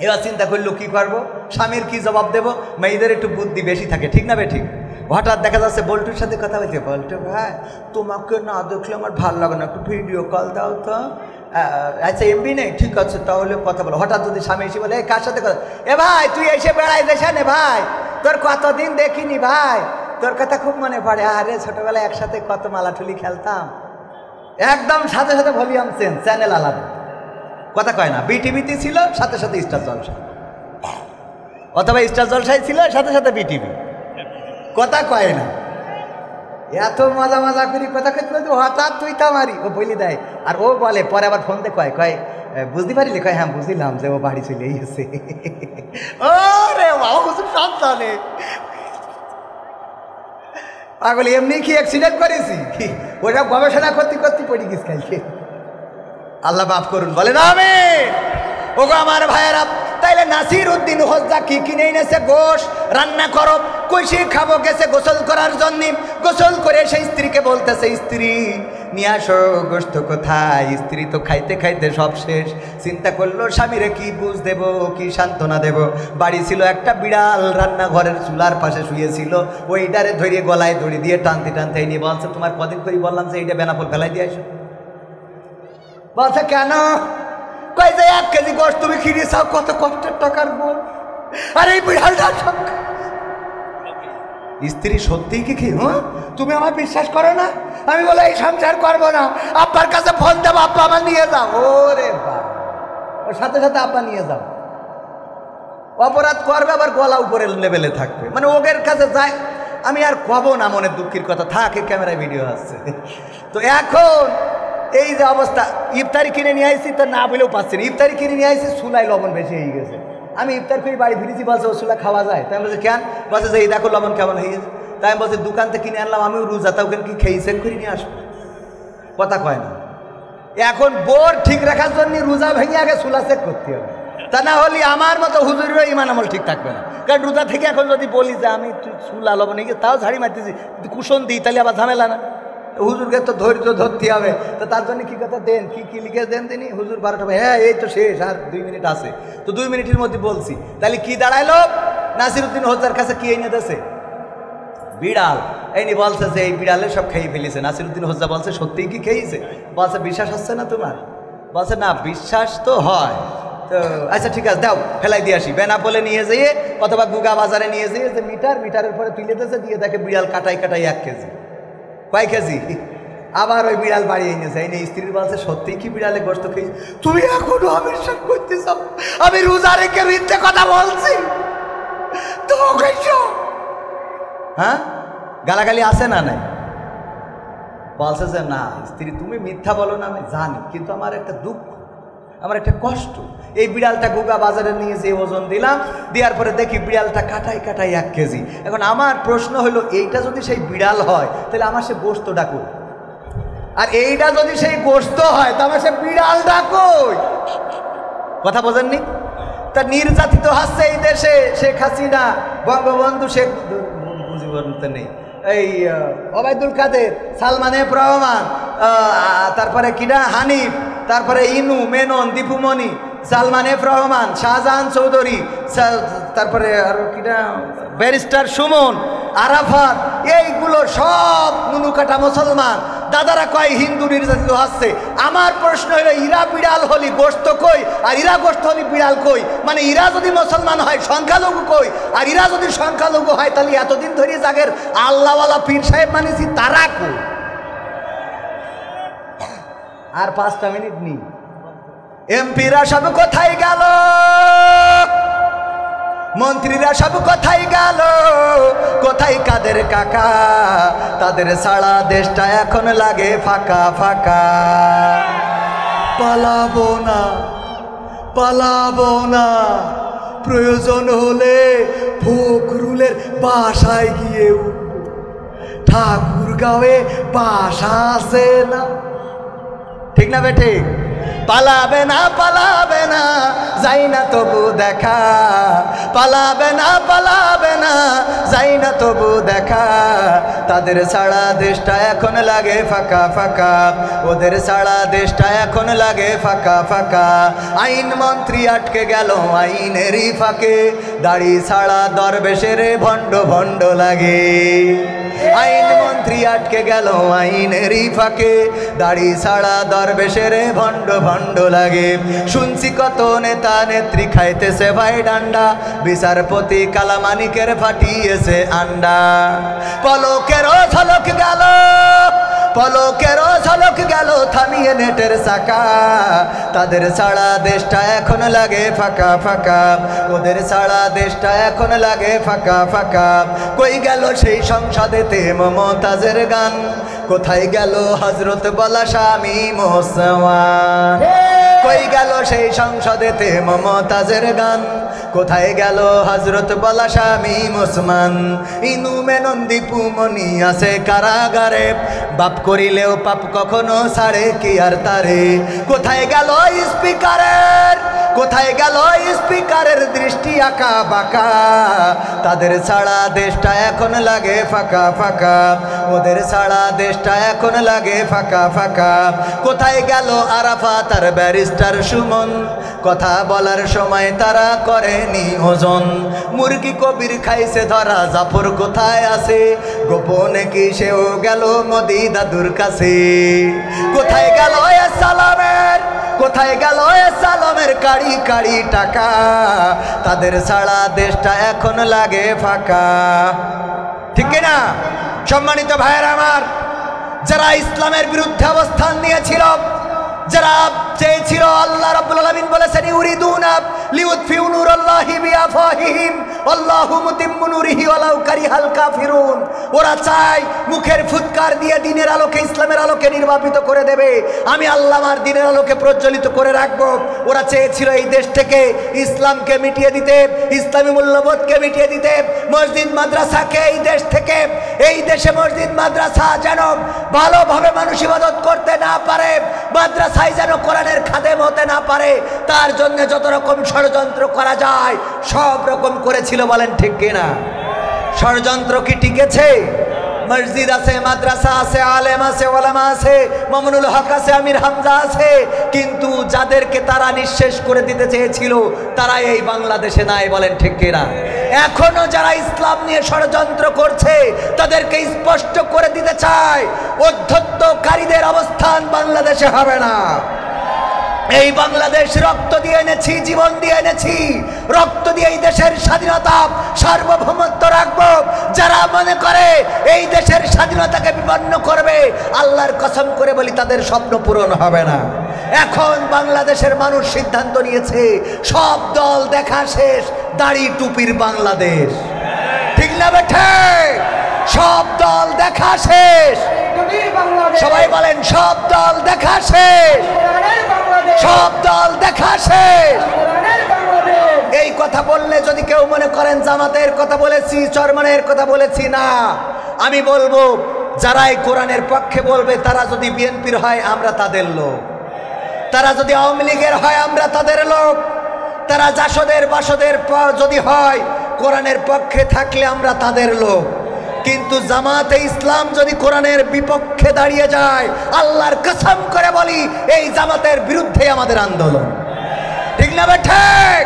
এবার চিন্তা করলো কি করবো, স্বামীর কি জবাব দেবো? মেয়েদের একটু বুদ্ধি বেশি থাকে, ঠিক না বে ঠিক? হঠাৎ দেখা যাচ্ছে বল্টুর সাথে কথা বলছে, বল্টু ভাই তোমাকে না দেখলে আমার ভালো লাগে না, একটু ভিডিও কল দাও তো। আচ্ছা এমবি নেই, ঠিক আছে তাহলে কথা বলো। হঠাৎ যদি স্বামী এসে বলে কার সাথে কথা, এ ভাই তুই এসে বেড়াই দেশ নে ভাই, তোর কতদিন দেখিনি ভাই, তোর কথা খুব মনে পড়ে। আরে ছোটবেলায় একসাথে কত মালাঠুলি খেলতাম। একদম সাথে সাথে ভলিউম চেঞ্জ, চ্যানেল আলাদা। কথা কয় না। বিটিভিতে ছিল, সাথে সাথে স্টার জলসা, অথবা স্টার জলসায় ছিল, সাথে সাথে বিটিভি। কথা কয় না। এত মজা মজা করি কথা কইতে, হঠাৎ তুই তামারি ও বলি দেয়। আর ও বলে পরে আবার ফোন দিয়ে কয় বুঝতে পারিলি? কয় হ্যাঁ বুঝলাম যে ও বাড়ি চলে গেছে। ও রে বাবা, সব জানে পাগল। এমনি কি অ্যাক্সিডেন্ট করেছি? ওটা গবেষণা করতে করতে পড়ে গেছি কালকে। আল্লাহ মাফ করুন, বলে না আমি। ওগো আমার ভাইয়েরা, তাইলে নাসিরউদ্দিন হোজ্জা কি কিনে এনেছে? গোশ রান্না করো, কইসি খাবো, গেছে গোসল করার জন্য। গোসল করে সেই স্ত্রীকে বলতেছে, স্ত্রী নিয়ে আসো গোশত কোথায়? স্ত্রী তো খাইতে খাইতে সব শেষ। চিন্তা করলো স্বামীরে কি বুঝ দেব, কি সান্ত্বনা দেব। বাড়ি ছিল একটা বিড়াল, রান্নাঘরের চুলার পাশে শুয়েছিল। ওইটারে ধরিয়ে গলায় দড়ি দিয়ে টানতে টানতে নিয়ে বলছে, তোমার কদিন করে বললাম যে এইটা বেনাফল ফেলাই দিয়ে আসো। বলছে কেন? কই যে 1 কেজি গোশত তুমি কিনে চাও, কত কষ্টের টাকার গোশ। আর এই বিড়ালটা স্ত্রী সত্যিই কি খেয়ে? তুমি আমার বিশ্বাস করো না? আমি বলে এই সংসার করবো না, আব্বার কাছে ফোন দেবো, আব্বা আমার নিয়ে যাও। ওরে বা, ওর সাথে সাথে আব্বা নিয়ে যাও। অপরাধ করবে আবার গলা উপরের লেভেলে থাকবে, মানে ওদের কাছে যায়। আমি আর কব না, মনের দুঃখের কথা থাকে, ক্যামেরায় ভিডিও আসছে। তো এখন এই যে অবস্থা, ইফতারি কিনে নিয়ে আসছি তো না বলেও পাচ্ছি না। ইফতারি কিনে নিয়ে আসছি, চুলায় লবণ বেশি হয়ে গেছে। আমি ইফতার করে বাড়ি ফিরেছি, বলছে ও চুলা খাওয়া যায়? তাই বলছে কেন? বলছে যে এই দেখো লবণ কেমন হয়ে গেছে। তাই আমি বলছি দোকান থেকে কিনে আনলাম, আমিও রোজা, তা ওখানে কি খেয়ে চেক করে নিয়ে আসবো? কথা কয় না। এখন বোর ঠিক রাখার জন্য রোজা ভেঙে আগে চুলা চেক করতে হবে, তা না হলে আমার মতো হুজুরেরও ইমান আমল ঠিক থাকবে না। কারণ রোজা থেকে এখন যদি বলি যে আমি চুলা লবণ হয়ে গেছে, তাও ঝাড়ি মারতেছি, কুশন দিই, তাহলে আবার ঝামেলা না। হুজুরকে তো ধৈর্য ধরতে হবে। তো তার জন্য কী কথা দেন, কি লিখে দেন তিনি? হুজুর 12টা, হ্যাঁ এই তো শেষ, আর 2 মিনিট আছে। তো 2 মিনিটের মধ্যে বলছি। তাহলে কি দাঁড়াইলো? নাসিরউদ্দিন হোজ্জার কাছে কি এনে দিয়েছে? বিড়াল। এইনি বলছে যে এই বিড়ালে সব খেয়ে ফেলেছে। নাসিরউদ্দিন হোজ্জা বলছে সত্যিই কি খেয়েছে? বলছে বিশ্বাস হচ্ছে না তোমার? বলছে না বিশ্বাস তো হয়। তো আচ্ছা ঠিক আছে, দাও ফেলাই দিয়ে আসি। বেনাপোলে নিয়ে যেয়ে অথবা গুগা বাজারে নিয়ে যেয়ে যে মিটারের পরে তুলে দিয়েছে, দিয়ে দেখে বিড়াল কাটাই 1 কেজি। কয় কেজি? আবার ওই বিড়াল বাড়ি এনেছে। এই স্ত্রীর বলছে সত্যিই কি বিড়ালে গোশত খেয়েছে? তুমি এখনো অবিশ্বাস করতে চাও? আমি রোজা রেখে মিথ্যে কথা বলছি তো? হ্যাঁ, গালাগালি আছে না নাই? বলছে যে না স্ত্রী তুমি মিথ্যা বলো না আমি জানি, কিন্তু আমার একটা দুঃখ, আমার একটা কষ্ট, এই বিড়ালটা গুগা বাজারে নিয়ে যে ওজন দিলাম, দেওয়ার পরে দেখি বিড়ালটা কাটাই কাটাই 1 কেজি। এখন আমার প্রশ্ন হলো এইটা যদি সেই বিড়াল হয় তাহলে আমার সে গোস্ত ডাকো, আর এইটা যদি সেই গোস্ত হয় তা আমার সে বিড়াল ডাকোই। কথা বোঝেননি? তা নির্যাতিত হচ্ছে এই দেশে শেখ হাসিনা, বঙ্গবন্ধু শেখ মুজিবুর নেই, এই ওবায়দুল কাদের, সালমান এফ রহমান, তারপরে কিনা হানিফ, তারপরে ইনু, মেনন, দীপুমণি, সালমান এফ রহমান, শাহজাহান চৌধুরী, তারপরে আর কিনা ব্যারিস্টার সুমন, আরাফাত, এইগুলো সব নুনুকাটা মুসলমান। দাদারা কয় হিন্দু নির্যাতিত হচ্ছে। আমার প্রশ্ন হলো ইরা বিড়াল হলি গোস্ত কই, আর ইরা গোস্ত হলি বিড়াল কই? মানে ইরা যদি মুসলমান হয় সংখ্যালঘু কই, আর ইরা যদি সংখ্যালঘু হয় তাহলে এতদিন ধরে জাগের আল্লাহওয়ালা পীর সাহেব মানেছি তারা কই? আর 5টা মিনিট নি। এমপিরা সব কোথায় গেল, মন্ত্রীরা সব কোথায় গেল, কোথায় কাদের কাকা? তাদের সারা দেশটা এখন লাগে ফাঁকা ফাঁকা। পালাবো না, পালাবো না, প্রয়োজন হলে ফখরুলের বাসায় গিয়ে ঠাকুরগাঁওয়ে বাসা আছে না, ঠিক না বেঠে? পালাবে না, পালাবে না, যাই না তবু দেখা, পালাবে না, পালাবে না, যাই না তবু দেখা। তাদের সারা দেশটা এখন লাগে ফাঁকা ফাঁকা, ওদের সারা দেশটা এখন লাগে ফাঁকা ফাঁকা। আইন মন্ত্রী আটকে গেল আইনেরই ফাঁকে, দাড়ি ছাড়া দরবেশের ভণ্ড ভণ্ড লাগে। আইন মন্ত্রী আটকে গেল আইনেরই ফাঁকে, দাড়ি ছাড়া দরবেশের ভণ্ড ভণ্ড লাগে। শুনছি কত নেতা নেত্রী খাইতেছে ভাই ডান্ডা, বিচারপতি কালামানিকের ফাটিয়েছে আন্ডা। পলকেরও ঝলক গেল, পলকেরও ঝলক গেল থামিয়ে নেটের চাকা। তাদের সারা দেশটা এখন লাগে ফাঁকা ফাঁকা, ওদের সারা দেশটা এখন লাগে ফাঁকা ফাঁকা। কই গেল সেই সংসদেতে মমতাজের গান, কোথায় গেল হজরত বলা স্বামী মোসমান? কই গেল সেই সংসদেতে মমতাজের গান, কোথায় গেল হজরত বলা স্বামী মুসমান? ইনু মেনন দীপুমণি আছে কারাগারে, বাপ করিলেও পাপ কখনো ছাড়ে কি আর তারে? কোথায় গেল স্পিকারের, কোথায় গেল স্পিকারের দৃষ্টি আঁকা বাঁকা? তাদের সারা দেশটা এখন লাগে ফাঁকা ফাঁকা, ওদের সারা দেশটা এখন লাগে ফাঁকা ফাঁকা। কোথায় গেল আরাফাত আর ব্যারিস্টার সুমন, কথা বলার সময় তারা করেনি ওজন? মুরগি কবির খাইছে ধরা, জাফর কোথায় আছে? গোপনে কি সেও গেল মোদি দাদুর কাছে? কোথায় গেল সালামের, কোথায় গেল সালামের কাড়ি কাড়ি টাকা? তাদের সারা দেশটা এখন লাগে ফাঁকা, ঠিক না? সম্মানিত ভাইয়েরা আমার, যারা ইসলামের বিরুদ্ধে অবস্থান নিয়েছিল, যারা চেয়েছিল, আল্লাহ রাব্বুল আলামিন বলেছেন ইউরিদুনা লিউতফিউ নূরাল্লাহি বিআফওয়াহিহিম আল্লাহু মুতিম্মু নূরিহি ওয়ালাউ কারিহাল কাফিরুন। ওরা চায় মুখের ফুৎকার দিয়ে দিনের আলোকে, ইসলামের আলোকে নির্বাপিত করে দেবে, আমি আল্লাহ আমার দিনের আলোকে প্রজ্বলিত করে রাখবো। ওরা চেয়েছিল এই দেশ থেকে ইসলামকে মিটিয়ে দিতে, ইসলামী মূল্যবোধকে মিটিয়ে দিতে, মসজিদ মাদ্রাসাকে এই দেশ থেকে, এই দেশে মসজিদ মাদ্রাসা যেন ভালোভাবে মানুষ ইবাদত করতে না পারে, মাদ্রাসায় যেন কোরআনের খাদেম হতে না পারে, তার জন্য যত রকম ষড়যন্ত্র করা যায় সব রকম করেছিল। বলেন ঠিক কিনা? ষড়যন্ত্র কি টিকেছে? মসজিদ আছে, মাদ্রাসা আছে, আলেম আছে, ওলামা আছে, মামুনুল হক আছে, আমির হামজা আছে, কিন্তু যাদেরকে তারা নিঃশেষ করে দিতে চেয়েছিল তারা এই বাংলাদেশে নাই। বলেন ঠিক কিনা? এখনো যারা ইসলাম নিয়ে ষড়যন্ত্র করছে তাদেরকে স্পষ্ট করে দিতে চায়, অধ্যত্তকারীদের অবস্থান বাংলাদেশে হবে না। এই বাংলাদেশ রক্ত দিয়ে এনেছি, জীবন দিয়ে এনেছি, রক্ত দিয়ে এই দেশের স্বাধীনতা সার্বভৌমত্ব রাখবো। যারা মনে করে এই দেশের স্বাধীনতাকে বিপন্ন করবে, আল্লাহর কসম করে বলি তাদের স্বপ্ন পূরণ হবে না। এখন বাংলাদেশের মানুষ সিদ্ধান্ত নিয়েছে, সব দল দেখা শেষ, দাড়ি টুপির বাংলাদেশ, ঠিক না বেঠে? সব দল দেখা শেষ, সবাই বলেন সব দল দেখা শেষ, সব দল দেখা শেষ। এই কথা বললে যদি কেউ মনে করেন জামাতের কথা বলেছি, চরমনের কথা বলেছি, না, আমি বলবো যারা এই কোরআনের পক্ষে বলবে তারা যদি বিএনপির হয় আমরা তাদের লোক, তারা যদি আওয়ামী লীগের হয় আমরা তাদের লোক, তারা জাসদের বাসদের যদি হয় কোরআনের পক্ষে থাকলে আমরা তাদের লোক। কিন্তু জামাতে ইসলাম যদি কোরআনের বিপক্ষে দাঁড়িয়ে যায়, আল্লাহর কসম করে বলি এই জামাতের বিরুদ্ধে আমাদের আন্দোলন, ঠিক না বে ঠিক?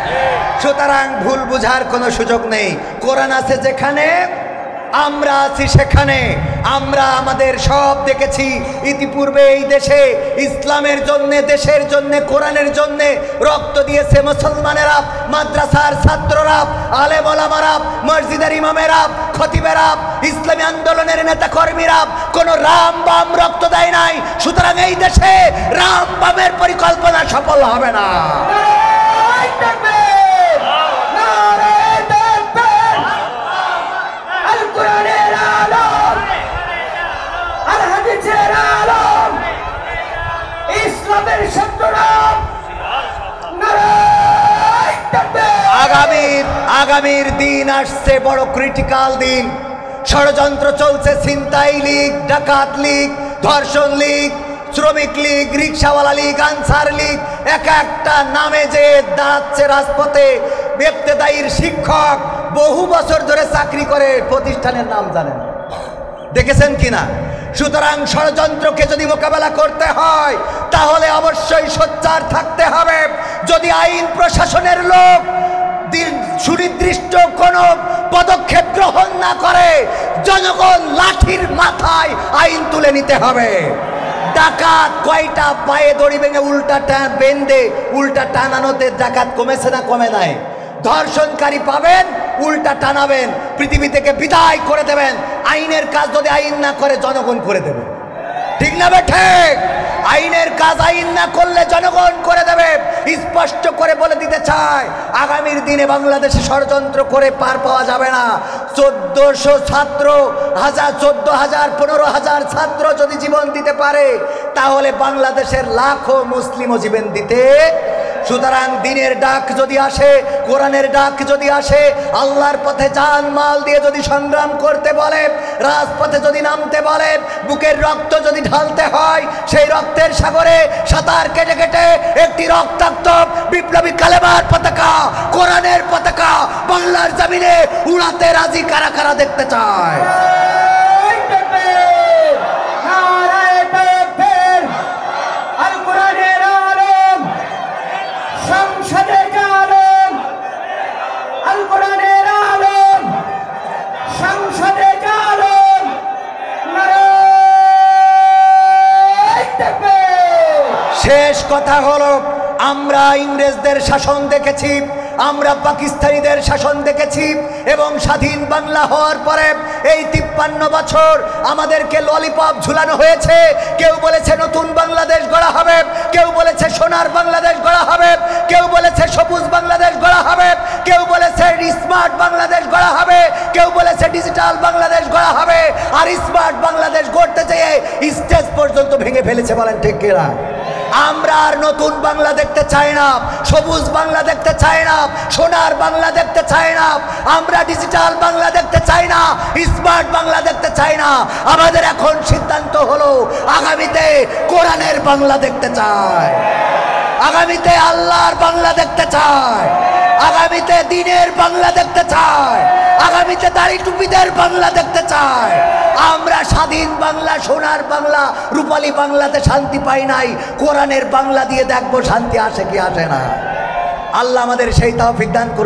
সুতরাং ভুল বুঝার কোনো সুযোগ নেই। কোরআন আছে যেখানে, আমরা আছি সেখানে। আমরা আমাদের সব দেখেছি ইতিপূর্বে এই দেশে ইসলামের জন্যে, দেশের জন্যে, কোরআনের জন্যে রক্ত দিয়েছে মুসলমানেরা, মাদ্রাসার ছাত্ররা, আলেম ওলামারা, মসজিদের ইমামেরা, খতিবেরা, ইসলামী আন্দোলনের নেতা কর্মীরা। কোনো রাম বাম রক্ত দেয় নাই। সুতরাং এই দেশে রাম বামের পরিকল্পনা সফল হবে না। আগামীর দিন আসছে বড় ক্রিটিক্যাল দিন। ষড়যন্ত্র চলছে, ছিনতাই লীগ, ডাকাত লীগ, ধর্ষণ লীগ, শ্রমিক লীগ, রিক্সাওয়ালা লীগ, আনসার লীগ, এক একটা নামে যে দাঁড়াচ্ছে রাজপথে। ইবতেদায়ীর শিক্ষক বহু বছর ধরে চাকরি করে, প্রতিষ্ঠানের নাম জানেন, দেখেছেন কিনা? সুতরাং ষড়যন্ত্রকে যদি মোকাবেলা করতে হয় তাহলে অবশ্যই সোচ্চার থাকতে হবে। যদি আইন প্রশাসনের লোক সুনির্দিষ্ট কোনো পদক্ষেপ গ্রহণ না করে, জনগণ লাঠির মাথায় আইন তুলে নিতে হবে। ডাকাত কয়টা পায়ে দড়ি ভেঙে বেঁধে উল্টা টানানোতে ডাকাত কমেছে না কমে নাই? ধর্ষণকারী পাবেন, উল্টা টানাবেন, পৃথিবী থেকে বিদায় করে দেবেন। আইনের কাজ যদি আইন না করে জনগণ করে দেবে, ঠিক না বে ঠিক? আইনের কাজ আইন না করলে জনগণ করে দেবে। স্পষ্ট করে বলে দিতে চায়, আগামীর দিনে বাংলাদেশে ষড়যন্ত্র করে পার পাওয়া যাবে না। 1400 ছাত্র, 14,000, 15,000 ছাত্র যদি জীবন দিতে পারে তাহলে বাংলাদেশের লাখো মুসলিমও জীবন দিতে। সুতরাং দিনের ডাক যদি আসে, কোরআনের ডাক যদি আসে, আল্লাহর পথে জান মাল দিয়ে যদি সংগ্রাম করতে বলে, রাজপথে যদি নামতে বলে, বুকের রক্ত যদি ঢালতে হয়, সেই রক্তের সাগরে সাঁতার কেটে কেটে একটি রক্তাক্ত বিপ্লবী কালেমার পতাকা, কোরআনের পতাকা বাংলার জমিনে উড়াতে রাজি কারা কারা দেখতে চায়? শেষ কথা হলো, আমরা ইংরেজদের শাসন দেখেছি, আমরা পাকিস্তানিদের শাসন দেখেছি, এবং স্বাধীন বাংলা হওয়ার পরে এই 53 বছর আমাদেরকে ললিপপ ঝুলানো হয়েছে। কেউ বলেছে নতুন বাংলাদেশ গড়া হবে, কেউ বলেছে সোনার বাংলাদেশ গড়া হবে, কেউ বলেছে সবুজ বাংলাদেশ গড়া হবে, কেউ বলেছে স্মার্ট বাংলাদেশ গড়া হবে, কেউ বলেছে ডিজিটাল বাংলাদেশ গড়া হবে। আর স্মার্ট বাংলাদেশ গড়তে যেয়ে স্টেজ পর্যন্ত ভেঙে ফেলেছে, বলেন ঠিক কিনা? আমরা আর নতুন বাংলা দেখতে চাই না, সবুজ বাংলা দেখতে চাই না, সোনার বাংলা দেখতে চাই না, আমরা ডিজিটাল বাংলা দেখতে চাই না, স্মার্ট বাংলা দেখতে চাই না। আমাদের এখন সিদ্ধান্ত হলো আগামীতে কোরআনের বাংলা দেখতে চাই, আগামীতে আল্লাহর বাংলা দেখতে চাই, আগামীতে দ্বীনের বাংলা দেখতে চাই, আগামীতে দাড়ি টুপিদের বাংলা দেখতে চাই। আমরা স্বাধীন বাংলা, সোনার বাংলা, রূপালী বাংলাতে শান্তি পাই নাই, কোরআনের বাংলা দিয়ে দেখবো শান্তি আসে কি আসে না। আল্লাহ আমাদের সেই তৌফিক দান করুন।